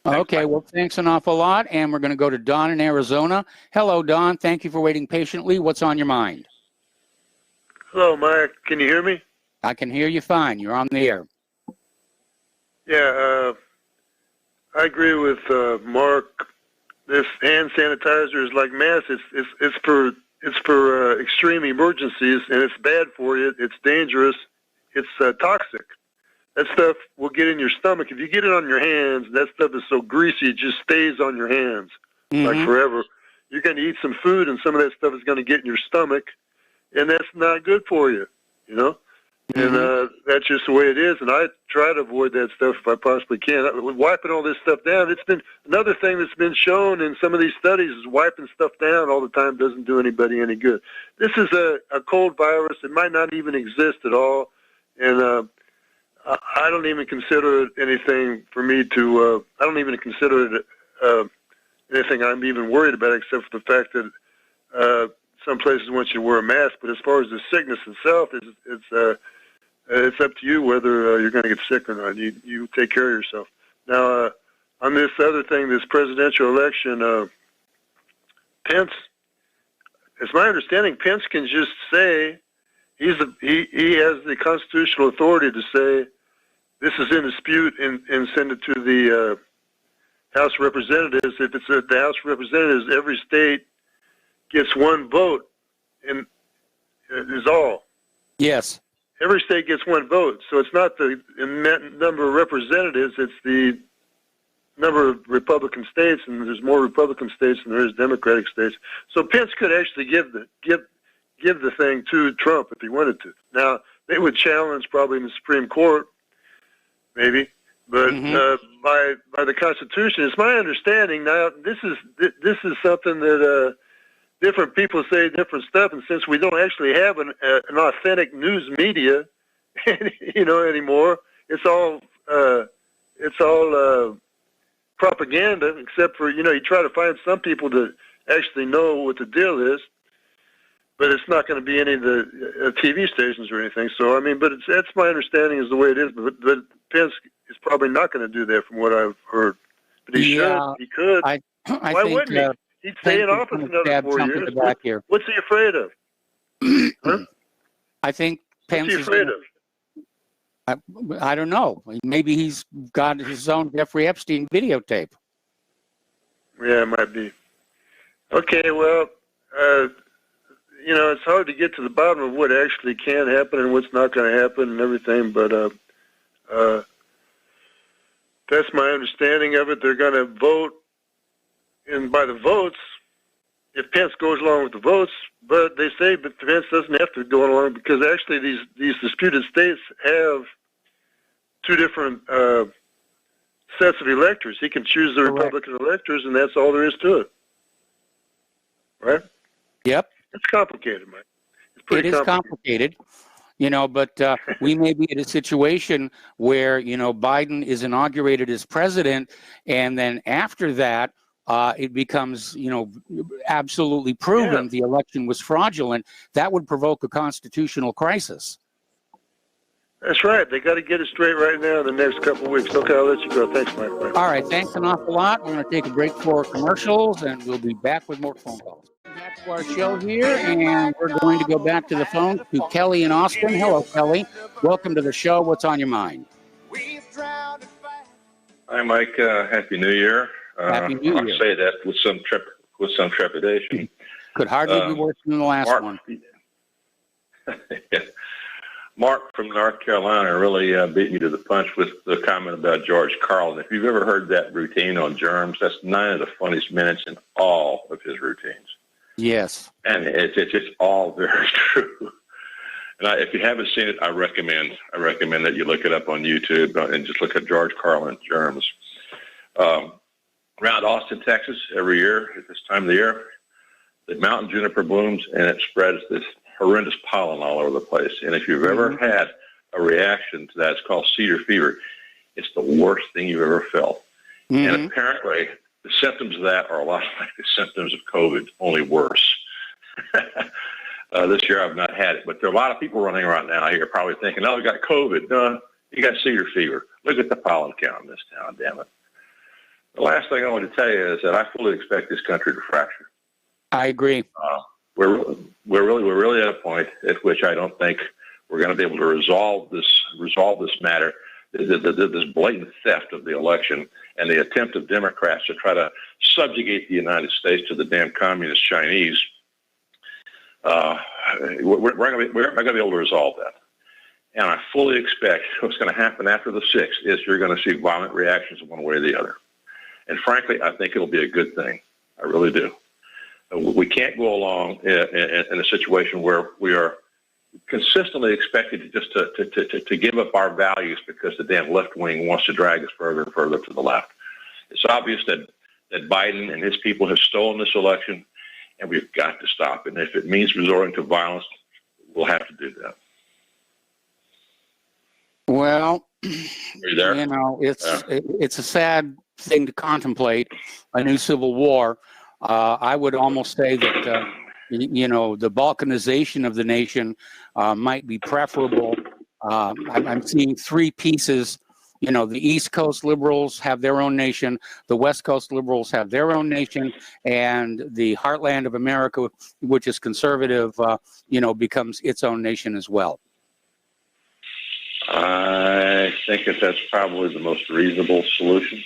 Okay, well, thanks an awful lot, and we're going to go to Don in Arizona. Hello, Don. Thank you for waiting patiently. What's on your mind? Hello, Mike. Can you hear me? I can hear you fine. You're on the air. Yeah, I agree with Mark. This hand sanitizer is like masks. It's for extreme emergencies, and it's bad for you. It's dangerous. It's toxic. That stuff will get in your stomach. If you get it on your hands, that stuff is so greasy, it just stays on your hands like forever. You're going to eat some food, and some of that stuff is going to get in your stomach, and that's not good for you, And that's just the way it is, and I try to avoid that stuff if I possibly can. Wiping all this stuff down, it's been another thing that's been shown in some of these studies is wiping stuff down all the time doesn't do anybody any good. This is a cold virus. It might not even exist at all, and I don't even consider it anything for me to, I don't even consider it anything I'm even worried about except for the fact that some places want you to wear a mask. But as far as the sickness itself, it's up to you whether you're going to get sick or not. You take care of yourself. Now, on this other thing, this presidential election, Pence, it's my understanding, Pence can just say, he has the constitutional authority to say, this is in dispute and send it to the House of Representatives. If it's at the House of Representatives, every state gets one vote, and is all. Yes. Every state gets one vote. So it's not the number of representatives, it's the number of Republican states, and there's more Republican states than there is Democratic states. So Pence could actually give give the thing to Trump if he wanted to. Now, they would challenge probably in the Supreme Court, maybe, but by the Constitution, it's my understanding. Now, this is something that different people say different stuff, and since we don't actually have an authentic news media, anymore, it's all propaganda. Except for you try to find some people that actually know what the deal is. But it's not going to be any of the TV stations or anything. So, I mean, but that's my understanding is the way it is. But Pence is probably not going to do that from what I've heard. But he should. He could. I Why think, wouldn't he? He'd stay in office another 4 years. What's he afraid of? Huh? I think Pence What's he afraid of? I don't know. Maybe he's got his own Jeffrey Epstein videotape. Yeah, it might be. Okay, well, it's hard to get to the bottom of what actually can happen and what's not going to happen and everything, but that's my understanding of it. They're going to vote, and by the votes, if Pence goes along with the votes, but they say but Pence doesn't have to go along because actually these disputed states have two different sets of electors. He can choose the Republican electors, and that's all there is to it. Right? Yep. It's complicated, Mike. It is complicated, but we may be in a situation where, Biden is inaugurated as president, and then after that, it becomes, absolutely proven the election was fraudulent. That would provoke a constitutional crisis. That's right. They got to get it straight right now in the next couple of weeks. Okay, I'll let you go. Thanks, Mike. All right. Thanks an awful lot. We're going to take a break for commercials, and we'll be back with more phone calls. Back to our show here, and we're going to go back to the phone to Kelly in Austin. Hello, Kelly. Welcome to the show. What's on your mind? Hi, Mike. Happy New Year. Happy New Year. I say that with some trepidation. Could hardly be worse than the last one. Yeah. Mark from North Carolina really beat me to the punch with the comment about George Carlin. If you've ever heard that routine on germs, that's 9 of the funniest minutes in all of his routines. Yes. And it's all very true. And if you haven't seen it, I recommend that you look it up on YouTube and just look at George Carlin germs. Around Austin, Texas, every year at this time of the year, the mountain juniper blooms and it spreads this horrendous pollen all over the place. And if you've ever had a reaction to that, it's called cedar fever. It's the worst thing you've ever felt. And apparently, the symptoms of that are a lot like the symptoms of COVID, only worse. This year I've not had it, but there are a lot of people running around now here probably thinking, oh, we got COVID. No, you got cedar fever. Look at the pollen count in this town, damn it. The last thing I want to tell you is that I fully expect this country to fracture. I agree. We're really at a point at which I don't think we're going to be able to resolve this matter, this blatant theft of the election and the attempt of Democrats to try to subjugate the United States to the damn communist Chinese. We're not going to be able to resolve that. And I fully expect what's going to happen after the 6th is you're going to see violent reactions one way or the other. And frankly, I think it'll be a good thing. I really do. We can't go along in a situation where we are consistently expected to give up our values because the damn left wing wants to drag us further and further to the left. It's obvious that Biden and his people have stolen this election, and we've got to stop it. And if it means resorting to violence, we'll have to do that. Well, Are you there? It's a sad thing to contemplate, a new civil war. I would almost say that, the balkanization of the nation might be preferable. I'm seeing 3 pieces. The East Coast liberals have their own nation, the West Coast liberals have their own nation, and the heartland of America, which is conservative, becomes its own nation as well. I think that's probably the most reasonable solution.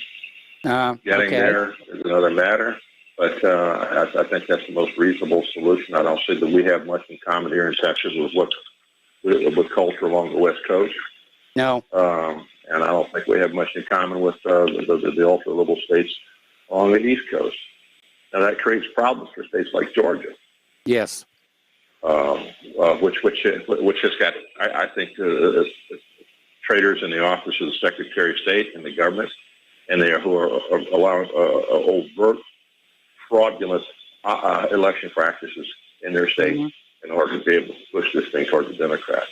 Getting there is another matter, but I think that's the most reasonable solution. I don't see that we have much in common here in Texas with culture along the West Coast. No. And I don't think we have much in common with the ultra-liberal states along the East Coast. Now, that creates problems for states like Georgia. Yes. which has got, I think, traitors in the office of the Secretary of State and the government, and who are allowing overt fraudulent election practices in their state in order to be able to push this thing towards the Democrats.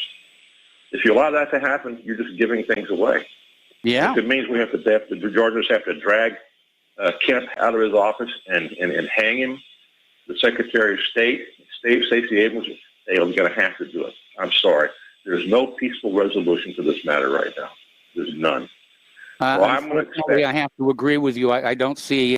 If you allow that to happen, you're just giving things away. Yeah. If it means the Georgians have to drag Kemp out of his office and hang him, the Secretary of State, Stacey Abrams, they're going to have to do it. I'm sorry. There's no peaceful resolution to this matter right now. There's none. Unfortunately, I have to agree with you. I don't see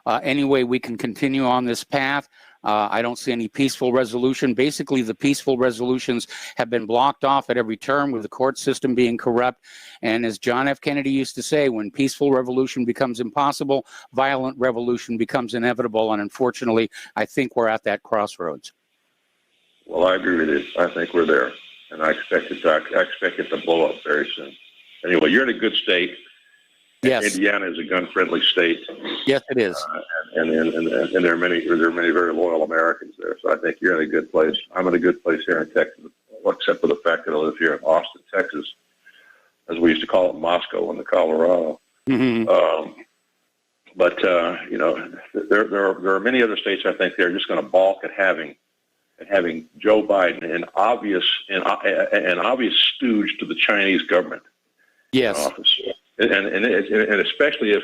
any way we can continue on this path. I don't see any peaceful resolution. Basically, the peaceful resolutions have been blocked off at every turn with the court system being corrupt. And as John F. Kennedy used to say, when peaceful revolution becomes impossible, violent revolution becomes inevitable. And unfortunately, I think we're at that crossroads. Well, I agree with you. I think we're there. And I expect it to blow up very soon. Anyway, you're in a good state. Yes. Indiana is a gun-friendly state. Yes, it is. And there are many very loyal Americans there. So I think you're in a good place. I'm in a good place here in Texas, except for the fact that I live here in Austin, Texas, as we used to call it, Moscow in the Colorado. Mm-hmm. But there are many other states I think they're just going to balk at having Joe Biden an obvious stooge to the Chinese government. Yes. In office. And especially if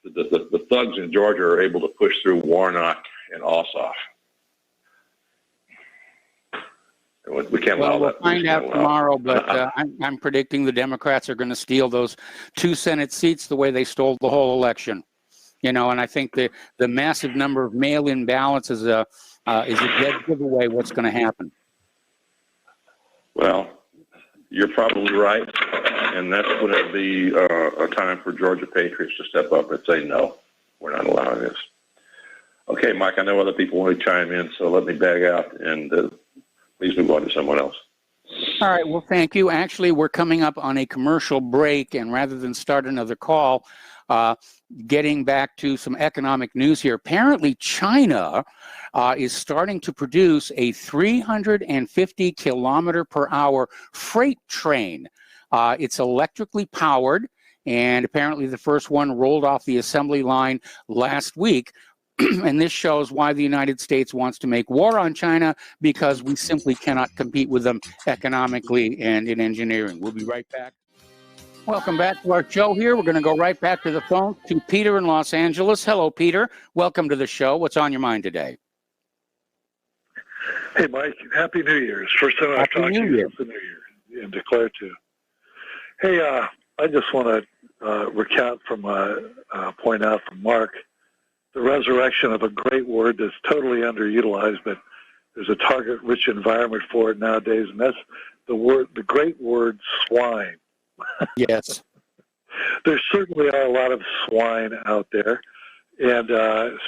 the thugs in Georgia are able to push through Warnock and Ossoff. We can't allow that. We'll find out tomorrow, but I'm predicting the Democrats are going to steal those 2 Senate seats the way they stole the whole election. And I think the massive number of mail-in ballots is a dead giveaway what's going to happen. Well, you're probably right, and that's going to be a time for Georgia patriots to step up and say, no, we're not allowing this. Okay, Mike, I know other people want to chime in, so let me bag out and please move on to someone else. All right, well, thank you. Actually, we're coming up on a commercial break, and rather than start another call, getting back to some economic news here. Apparently, China is starting to produce a 350-kilometer-per-hour freight train. It's electrically powered, and apparently the first one rolled off the assembly line last week. And this shows why the United States wants to make war on China, because we simply cannot compete with them economically and in engineering. We'll be right back. Welcome back to our show here. We're going to go right back to the phone to Peter in Los Angeles. Hello, Peter. Welcome to the show. What's on your mind today? Hey, Mike. Happy New Year's. First time I've talked to you since the New Year and declared to. Hey, I just want to recount point out from Mark the resurrection of a great word that's totally underutilized, but there's a target-rich environment for it nowadays, and that's the great word swine. Yes. There certainly are a lot of swine out there. And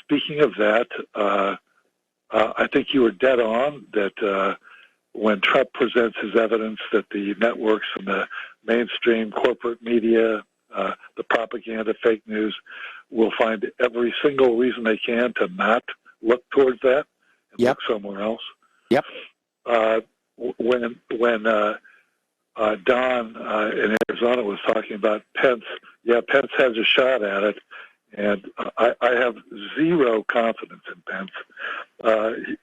speaking of that, I think you were dead on that when Trump presents his evidence that the networks and the mainstream corporate media, the propaganda, fake news, will find every single reason they can to not look towards that and look somewhere else. Yep. When Don in Arizona was talking about Pence, Pence has a shot at it, and I have zero confidence in Pence.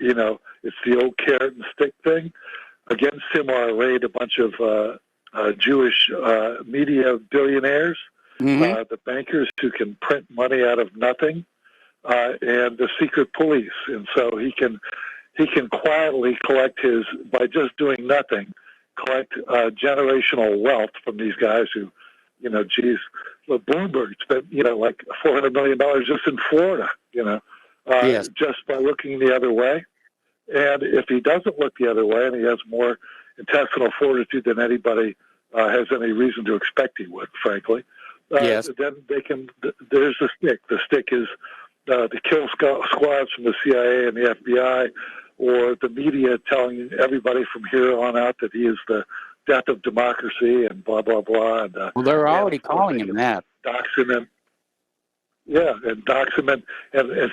It's the old carrot and stick thing. Against him are arrayed a bunch of Jewish media billionaires, the bankers who can print money out of nothing, and the secret police. And so he can quietly collect by just doing nothing, collect generational wealth from these guys who, Bloomberg spent, like $400 million just in Florida, just by looking the other way. And if he doesn't look the other way, and he has more intestinal fortitude than anybody has any reason to expect he would, frankly, then they can. There's the stick. The stick is the kill squads from the CIA and the FBI, or the media telling everybody from here on out that he is the death of democracy and blah, blah, blah. And, well, they're already calling him that. Dox him and dox him and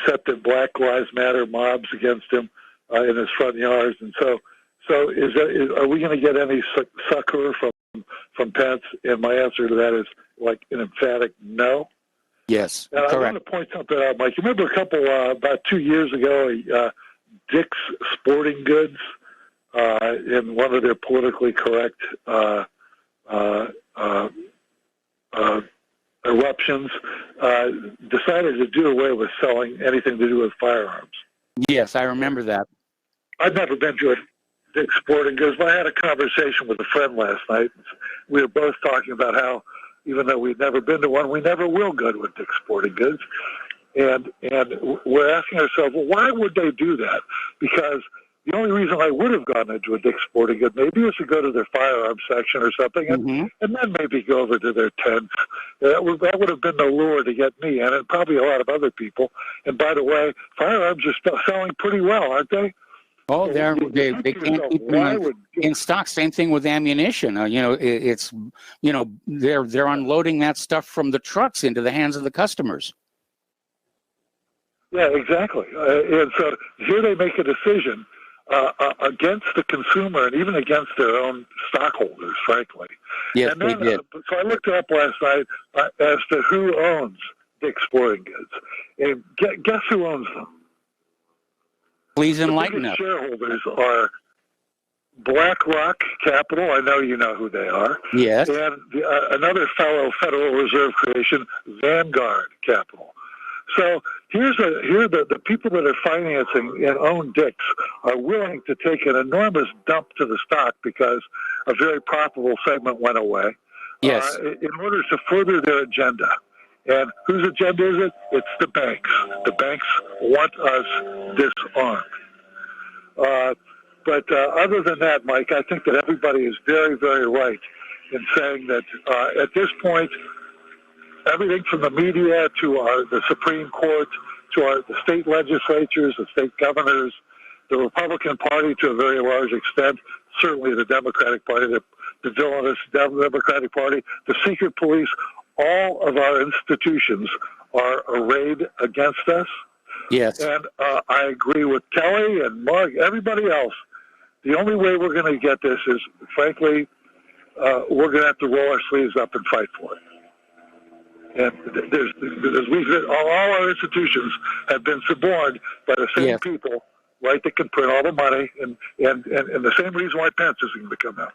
set the Black Lives Matter mobs against him. in his front yards. And so are we going to get any succor from Pence? And my answer to that is like an emphatic no. Yes, and correct. I want to point something out, Mike. You remember about 2 years ago, Dick's Sporting Goods, in one of their politically correct eruptions, decided to do away with selling anything to do with firearms. Yes, I remember that. I've never been to a Dick's Sporting Goods, but I had a conversation with a friend last night. We were both talking about how, even though we've never been to one, we never will go to a Dick's Sporting Goods. And we're asking ourselves, well, why would they do that? Because the only reason I would have gone into a Dick's Sporting Goods maybe is to go to their firearms section or something, and then maybe go over to their tents. That would have been the lure to get me, and probably a lot of other people. And by the way, firearms are selling pretty well, aren't they? Oh, they can't keep them in stock. Same thing with ammunition. They're unloading that stuff from the trucks into the hands of the customers. Yeah, exactly. And so here they make a decision against the consumer and even against their own stockholders, frankly. Yes, and then, they did. So I looked it up last night as to who owns Dick's Sporting Goods. And guess who owns them? Please enlighten us. The shareholders are BlackRock Capital. I know you know who they are. Yes. And another fellow Federal Reserve creation, Vanguard Capital. So here the people that are financing and own Dick's are willing to take an enormous dump to the stock because a very profitable segment went away. Yes. In order to further their agenda. And whose agenda is it? It's the banks. The banks want us disarmed. But other than that, Mike, I think that everybody is very, very right in saying that at this point, everything from the media to the Supreme Court to the state legislatures, the state governors, the Republican Party to a very large extent, certainly the Democratic Party, the villainous Democratic Party, the secret police, all of our institutions are arrayed against us. Yes. And I agree with Kelly and Mark, everybody else. The only way we're going to get this is, frankly, we're going to have to roll our sleeves up and fight for it. And all our institutions have been suborned by the same people, right, that can print all the money, and the same reason why Pence isn't going to come out.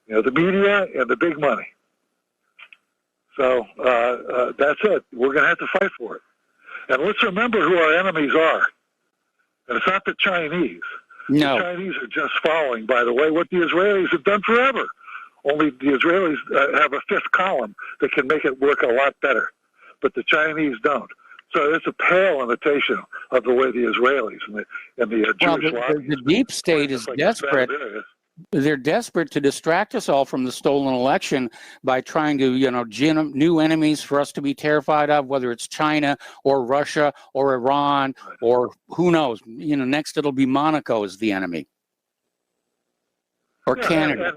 The media and the big money. So that's it. We're going to have to fight for it. And let's remember who our enemies are. And it's not the Chinese. No. The Chinese are just following, by the way, what the Israelis have done forever. Only the Israelis have a fifth column that can make it work a lot better. But the Chinese don't. So it's a pale imitation of the way the Israelis and the Jewish lobby. The deep state is desperate. They're desperate to distract us all from the stolen election by trying to, gin new enemies for us to be terrified of, whether it's China or Russia or Iran or who knows. Next it'll be Monaco as the enemy. Or Canada.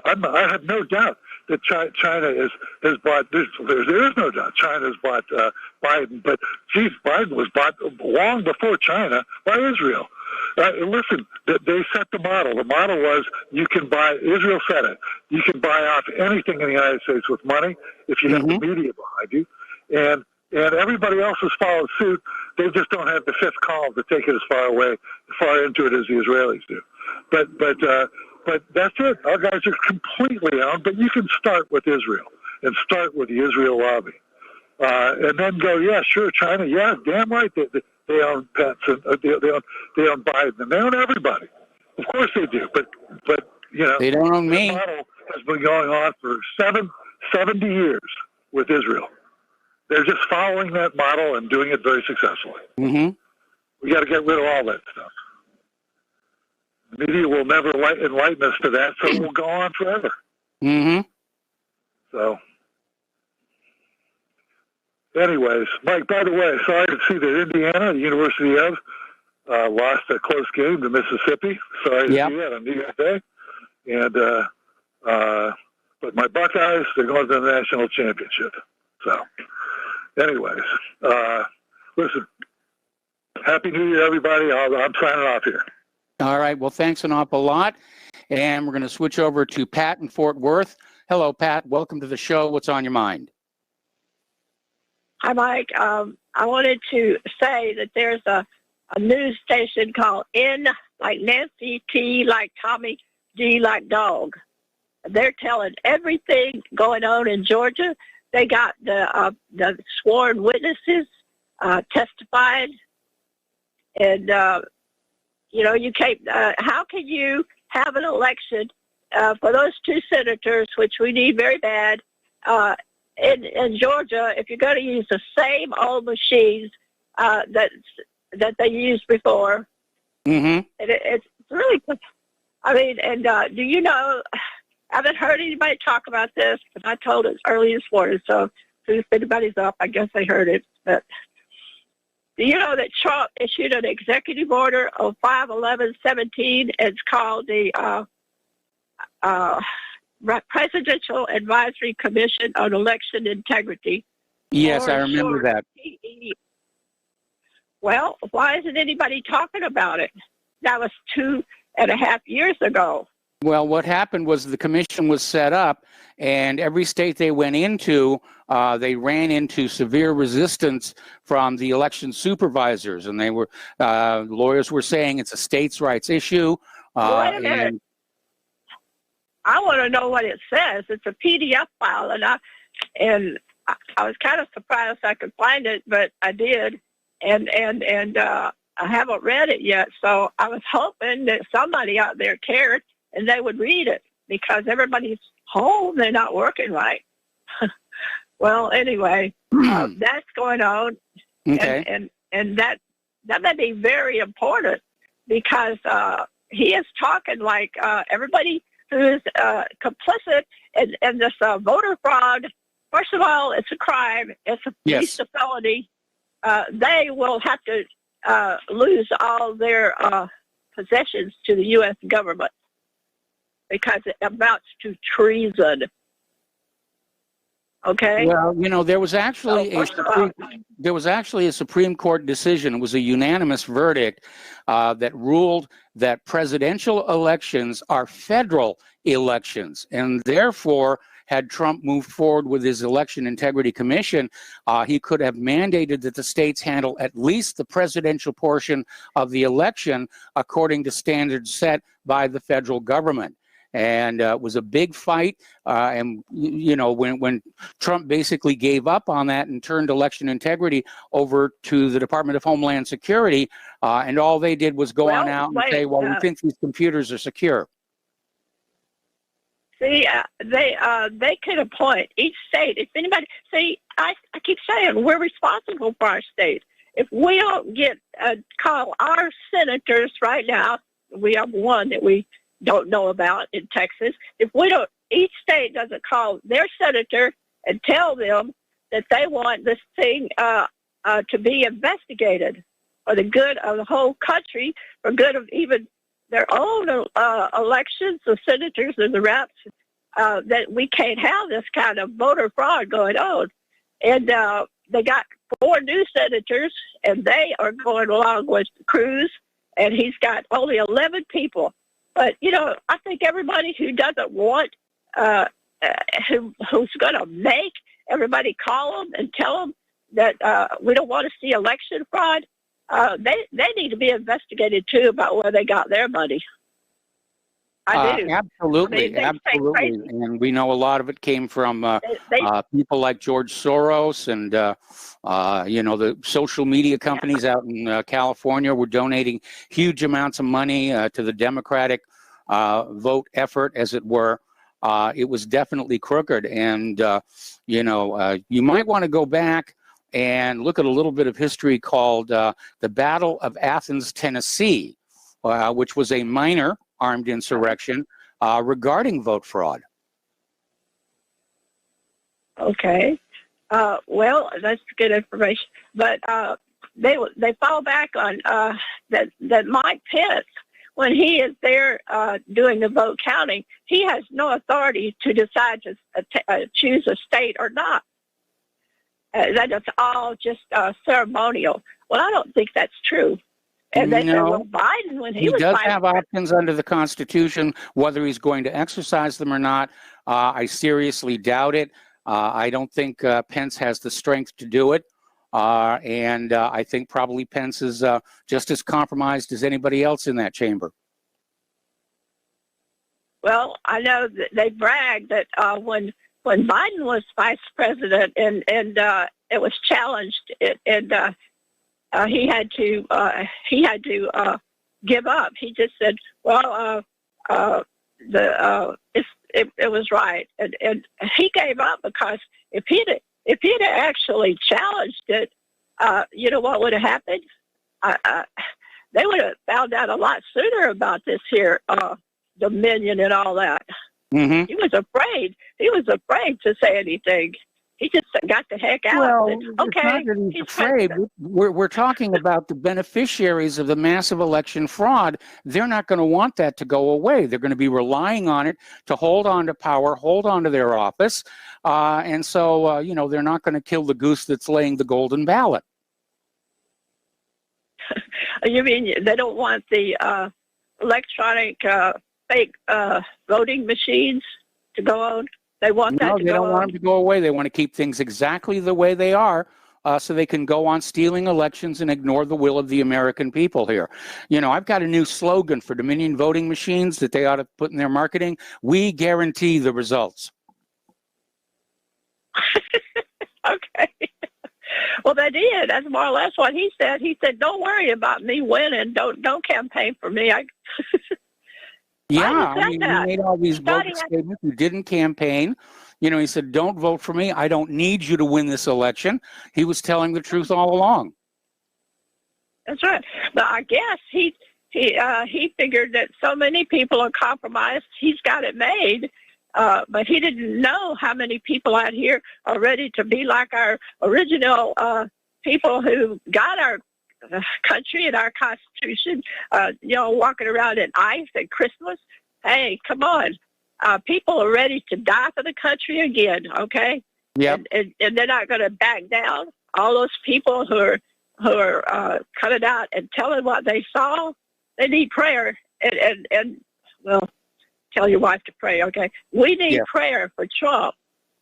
And I have no doubt that China has bought. There is no doubt China has bought Biden, but geez, Biden was bought long before China by Israel. Listen, they set the model. The model was you can buy. Israel said it. You can buy off anything in the United States with money if you have the media behind you, and everybody else has followed suit. They just don't have the fifth column to take it as far into it as the Israelis do. But that's it. Our guys are completely owned, but you can start with Israel and start with the Israel lobby. And then go, yeah, sure, China, yeah, damn right, they own Pence, and they own Biden, and they own everybody. Of course they do, but they don't own me. The model has been going on for 70 years with Israel. They're just following that model and doing it very successfully. Mm-hmm. We got to get rid of all that stuff. The media will never enlighten us to that, so it will go on forever. Mm-hmm. So, anyways, Mike, by the way, sorry to see that Indiana, the University of, lost a close game to Mississippi. Sorry to see that on New Year's Day. And, but my Buckeyes, they're going to the national championship. So, anyways, listen, Happy New Year, everybody. I'm signing off here. All right. Well, thanks an awful lot. And we're going to switch over to Pat in Fort Worth. Hello, Pat. Welcome to the show. What's on your mind? Hi, Mike. I wanted to say that there's a news station called N like Nancy, T like Tommy, D like dog. They're telling everything going on in Georgia. They got the sworn witnesses testified, and you can't. How can you have an election for those two senators, which we need very bad, in Georgia, if you're going to use the same old machines that they used before? Mm-hmm. It's really. I mean, and do you know? I haven't heard anybody talk about this, but I told it early this morning. So if anybody's up, I guess they heard it. But do you know that Trump issued an executive order on 5/11/17? It's called the Presidential Advisory Commission on Election Integrity. Yes, I remember that. Well, why isn't anybody talking about it? That was 2.5 years ago. Well, what happened was the commission was set up, and every state they went into, they ran into severe resistance from the election supervisors, and they were lawyers were saying it's a states' rights issue. Wait a minute. I want to know what it says. It's a PDF file, and I was kind of surprised I could find it, but I did, and I haven't read it yet. So I was hoping that somebody out there cared and they would read it, because everybody's home, they're not working right. Well, anyway, that's going on, okay. and that may be very important, because he is talking like everybody who's complicit in this voter fraud. First of all, it's a crime. It's a felony. They will have to lose all their possessions to the U.S. government, because it amounts to treason. Okay. Well, there was actually a Supreme Court decision. It was a unanimous verdict that ruled that presidential elections are federal elections, and therefore, had Trump moved forward with his Election Integrity Commission, he could have mandated that the states handle at least the presidential portion of the election according to standards set by the federal government. And it was a big fight. And, when Trump basically gave up on that and turned election integrity over to the Department of Homeland Security, and all they did was go on out and say, well, we think these computers are secure. See, they could appoint each state. If anybody, I keep saying we're responsible for our state. If we don't call our senators right now, we have one that we don't know about in Texas. If each state doesn't call their senator and tell them that they want this thing to be investigated for the good of the whole country, for good of even their own elections, the senators and the reps, that we can't have this kind of voter fraud going on. And they got 4 new senators, and they are going along with Cruz, and he's got only 11 people. But, I think everybody who doesn't want, who's going to make everybody call them and tell them that we don't want to see election fraud, they need to be investigated, too, about where they got their money. I do. Absolutely, absolutely. And we know a lot of it came from people like George Soros and, the social media companies out in California were donating huge amounts of money to the Democratic vote effort, as it were. It was definitely crooked. And, you might want to go back and look at a little bit of history called the Battle of Athens, Tennessee, which was a minor armed insurrection regarding vote fraud. Okay. Well, that's good information. But they fall back on that Mike Pence, when he is there doing the vote counting, he has no authority to decide to choose a state or not. That is all just ceremonial. Well, I don't think that's true. And they said, No. well, Biden, when He was does vice have options under the Constitution. Whether he's going to exercise them or not, I seriously doubt it. I don't think Pence has the strength to do it. And I think probably Pence is just as compromised as anybody else in that chamber. Well, I know that they bragged that when Biden was vice president and it was challenged, he had to give up. He just said, "Well, it was right," and he gave up because if he'd actually challenged it, you know what would have happened? They would have found out a lot sooner about this here Dominion and all that. Mm-hmm. He was afraid. He was afraid to say anything. He just got the heck out. Well, and, okay, it's not that he's afraid. We're talking about the beneficiaries of the massive election fraud. They're not going to want that to go away. They're going to be relying on it to hold on to power, hold on to their office. And so, you know, they're not going to kill the goose that's laying the golden ballot. You mean they don't want the electronic fake voting machines to go on? They want that to go on? No, they don't want them to go away. They want to keep things exactly the way they are so they can go on stealing elections and ignore the will of the American people here. You know, I've got a new slogan for Dominion voting machines that they ought to put in their marketing. We guarantee the results. Okay. Well, they did. That's more or less what he said. He said, "Don't worry about me winning. Don't campaign for me." Yeah, I mean, he made all these bogus statements. You didn't campaign. You know, he said, "Don't vote for me. I don't need you to win this election." He was telling the truth all along. That's right. But I guess he figured that so many people are compromised. He's got it made. But he didn't know how many people out here are ready to be like our original people who got our country and our Constitution, you know, walking around in ice at Christmas. Hey, come on. People are ready to die for the country again, okay? Yeah. And they're not going to back down. All those people who are coming out and telling what they saw, they need prayer. And well, tell your wife to pray, okay? We need prayer for Trump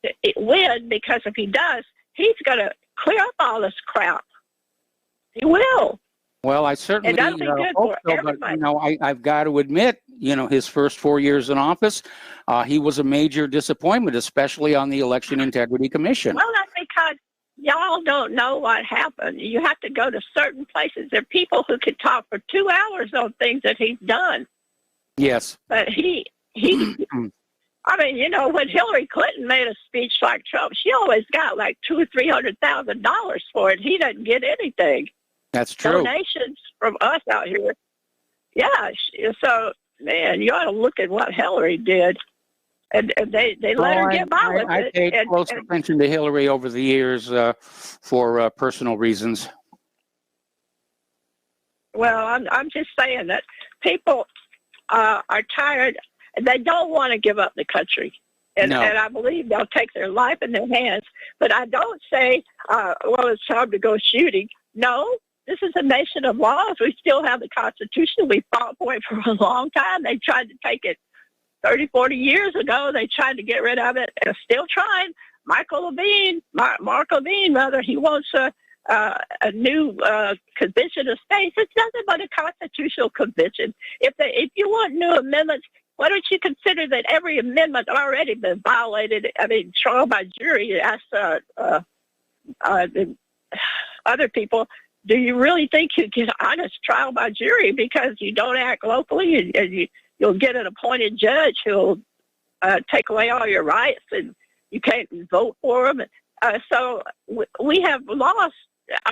to win, because if he does, he's going to clear up all this crap. He will. Well, I certainly hope so, but, you know, I've got to admit, you know, his first 4 years in office, he was a major disappointment, especially on the Election Integrity Commission. Well, that's because y'all don't know what happened. You have to go to certain places. There are people who can talk for 2 hours on things that he's done. Yes. But he I mean, you know, when Hillary Clinton made a speech like Trump, she always got like $200,000 or $300,000 for it. He doesn't get anything. That's true. Donations from us out here. Yeah. So, man, you ought to look at what Hillary did. And they let her get by with it. I paid close attention to Hillary over the years for personal reasons. Well, I'm just saying that people are tired. They don't want to give up the country. And I believe they'll take their life in their hands. But I don't say, well, it's time to go shooting. No, this is a nation of laws. We still have the Constitution. We fought for it for a long time. They tried to take it 30, 40 years ago. They tried to get rid of it, and still trying. Mark Levine, he wants a new convention of states. It's nothing but a constitutional convention. If you want new amendments, why don't you consider that every amendment already been violated? I mean, trial by jury. Ask other people, do you really think you get an honest trial by jury because you don't act locally and you'll get an appointed judge who'll take away all your rights and you can't vote for them? So we have lost.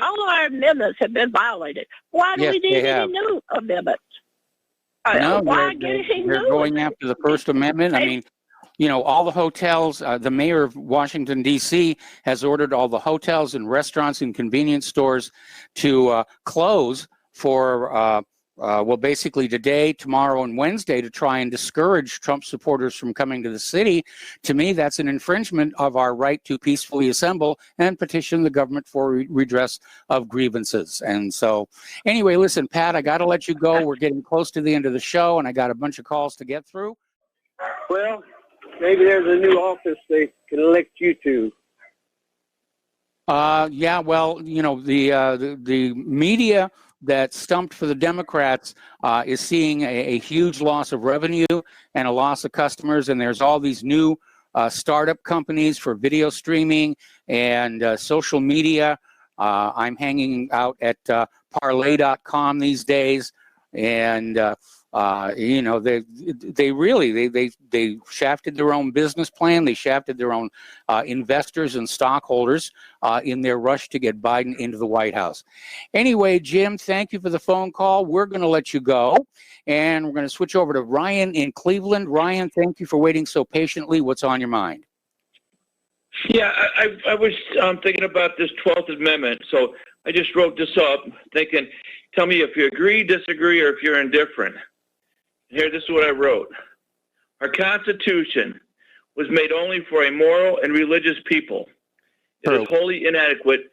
All our amendments have been violated. Why do we need any new amendments? No, they're going after the First Amendment. I mean, you know, all the hotels, the mayor of Washington, D.C. has ordered all the hotels and restaurants and convenience stores to close for well, basically today, tomorrow, and Wednesday to try and discourage Trump supporters from coming to the city. To me, that's an infringement of our right to peacefully assemble and petition the government for redress of grievances. And so, anyway, listen, Pat, I got to let you go. We're getting close to the end of the show, and I got a bunch of calls to get through. Well, maybe there's a new office they can elect you to. Yeah, well, you know, the media that stumped for the Democrats is seeing a huge loss of revenue and a loss of customers. And there's all these new startup companies for video streaming and social media. I'm hanging out at parlay.com these days. And, you know, they really shafted their own business plan. They shafted their own investors and stockholders in their rush to get Biden into the White House. Anyway, Jim, thank you for the phone call. We're going to let you go, and we're going to switch over to Ryan in Cleveland. Ryan, thank you for waiting so patiently. What's on your mind? Yeah, I was thinking about this 12th Amendment, so I just wrote this up thinking, tell me if you agree, disagree, or if you're indifferent. Here, this is what I wrote. Our Constitution was made only for a moral and religious people. It is wholly inadequate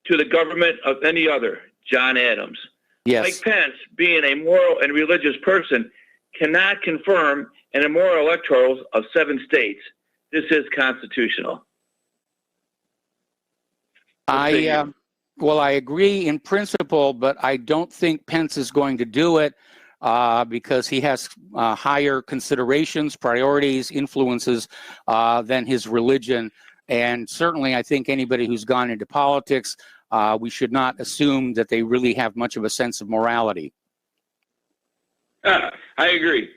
to the government of any other. John Adams. Yes. Mike Pence, being a moral and religious person, cannot confirm an immoral electorals of 7 states. This is constitutional. Well, I agree in principle, but I don't think Pence is going to do it. Because he has higher considerations, priorities, influences than his religion. And certainly I think anybody who's gone into politics, we should not assume that they really have much of a sense of morality. I agree.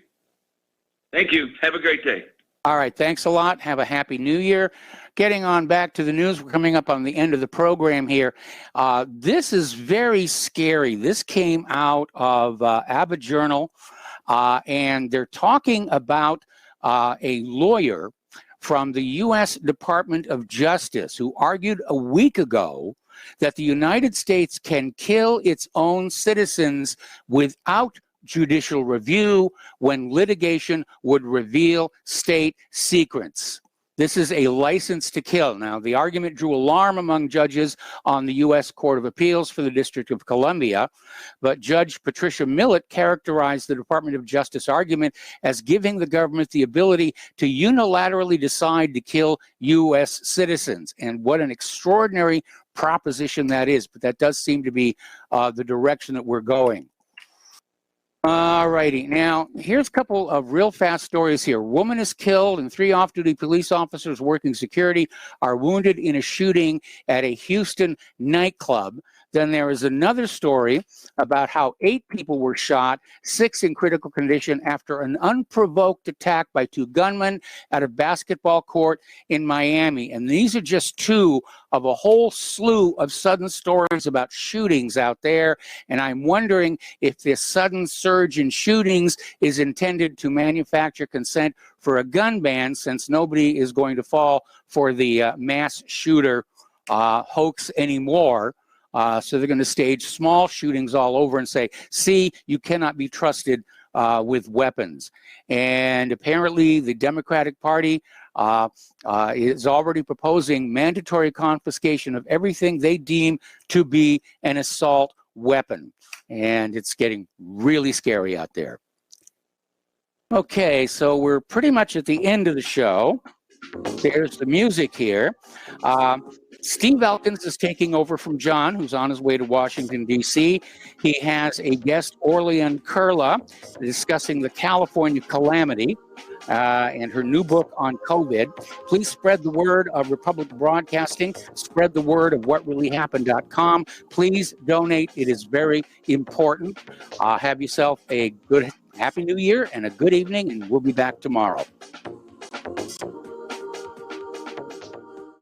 Thank you. Have a great day. All right. Thanks a lot. Have a happy new year. Getting on back to the news, we're coming up on the end of the program here. This is very scary. This came out of Abba Journal, and they're talking about a lawyer from the U.S. Department of Justice who argued a week ago that the United States can kill its own citizens without judicial review when litigation would reveal state secrets. This is a license to kill. Now, the argument drew alarm among judges on the U.S. Court of Appeals for the District of Columbia, but Judge Patricia Millett characterized the Department of Justice argument as giving the government the ability to unilaterally decide to kill U.S. citizens. And what an extraordinary proposition that is, but that does seem to be the direction that we're going. All righty. Now, here's a couple of real fast stories here. Woman is killed and 3 off-duty police officers working security are wounded in a shooting at a Houston nightclub. Then there is another story about how 8 people were shot, 6 in critical condition after an unprovoked attack by 2 gunmen at a basketball court in Miami. And these are just 2 of a whole slew of sudden stories about shootings out there. And I'm wondering if this sudden surge in shootings is intended to manufacture consent for a gun ban, since nobody is going to fall for the mass shooter hoax anymore. So they're going to stage small shootings all over and say, see, you cannot be trusted with weapons. And apparently the Democratic Party is already proposing mandatory confiscation of everything they deem to be an assault weapon. And it's getting really scary out there. Okay, so we're pretty much at the end of the show. There's the music here. Steve Elkins is taking over from John, who's on his way to Washington, D.C. He has a guest, Orlean Kurla, discussing the California calamity and her new book on COVID. Please spread the word of Republic Broadcasting. Spread the word of whatreallyhappened.com. Please donate. It is very important. Have yourself a good, happy new year and a good evening, and we'll be back tomorrow.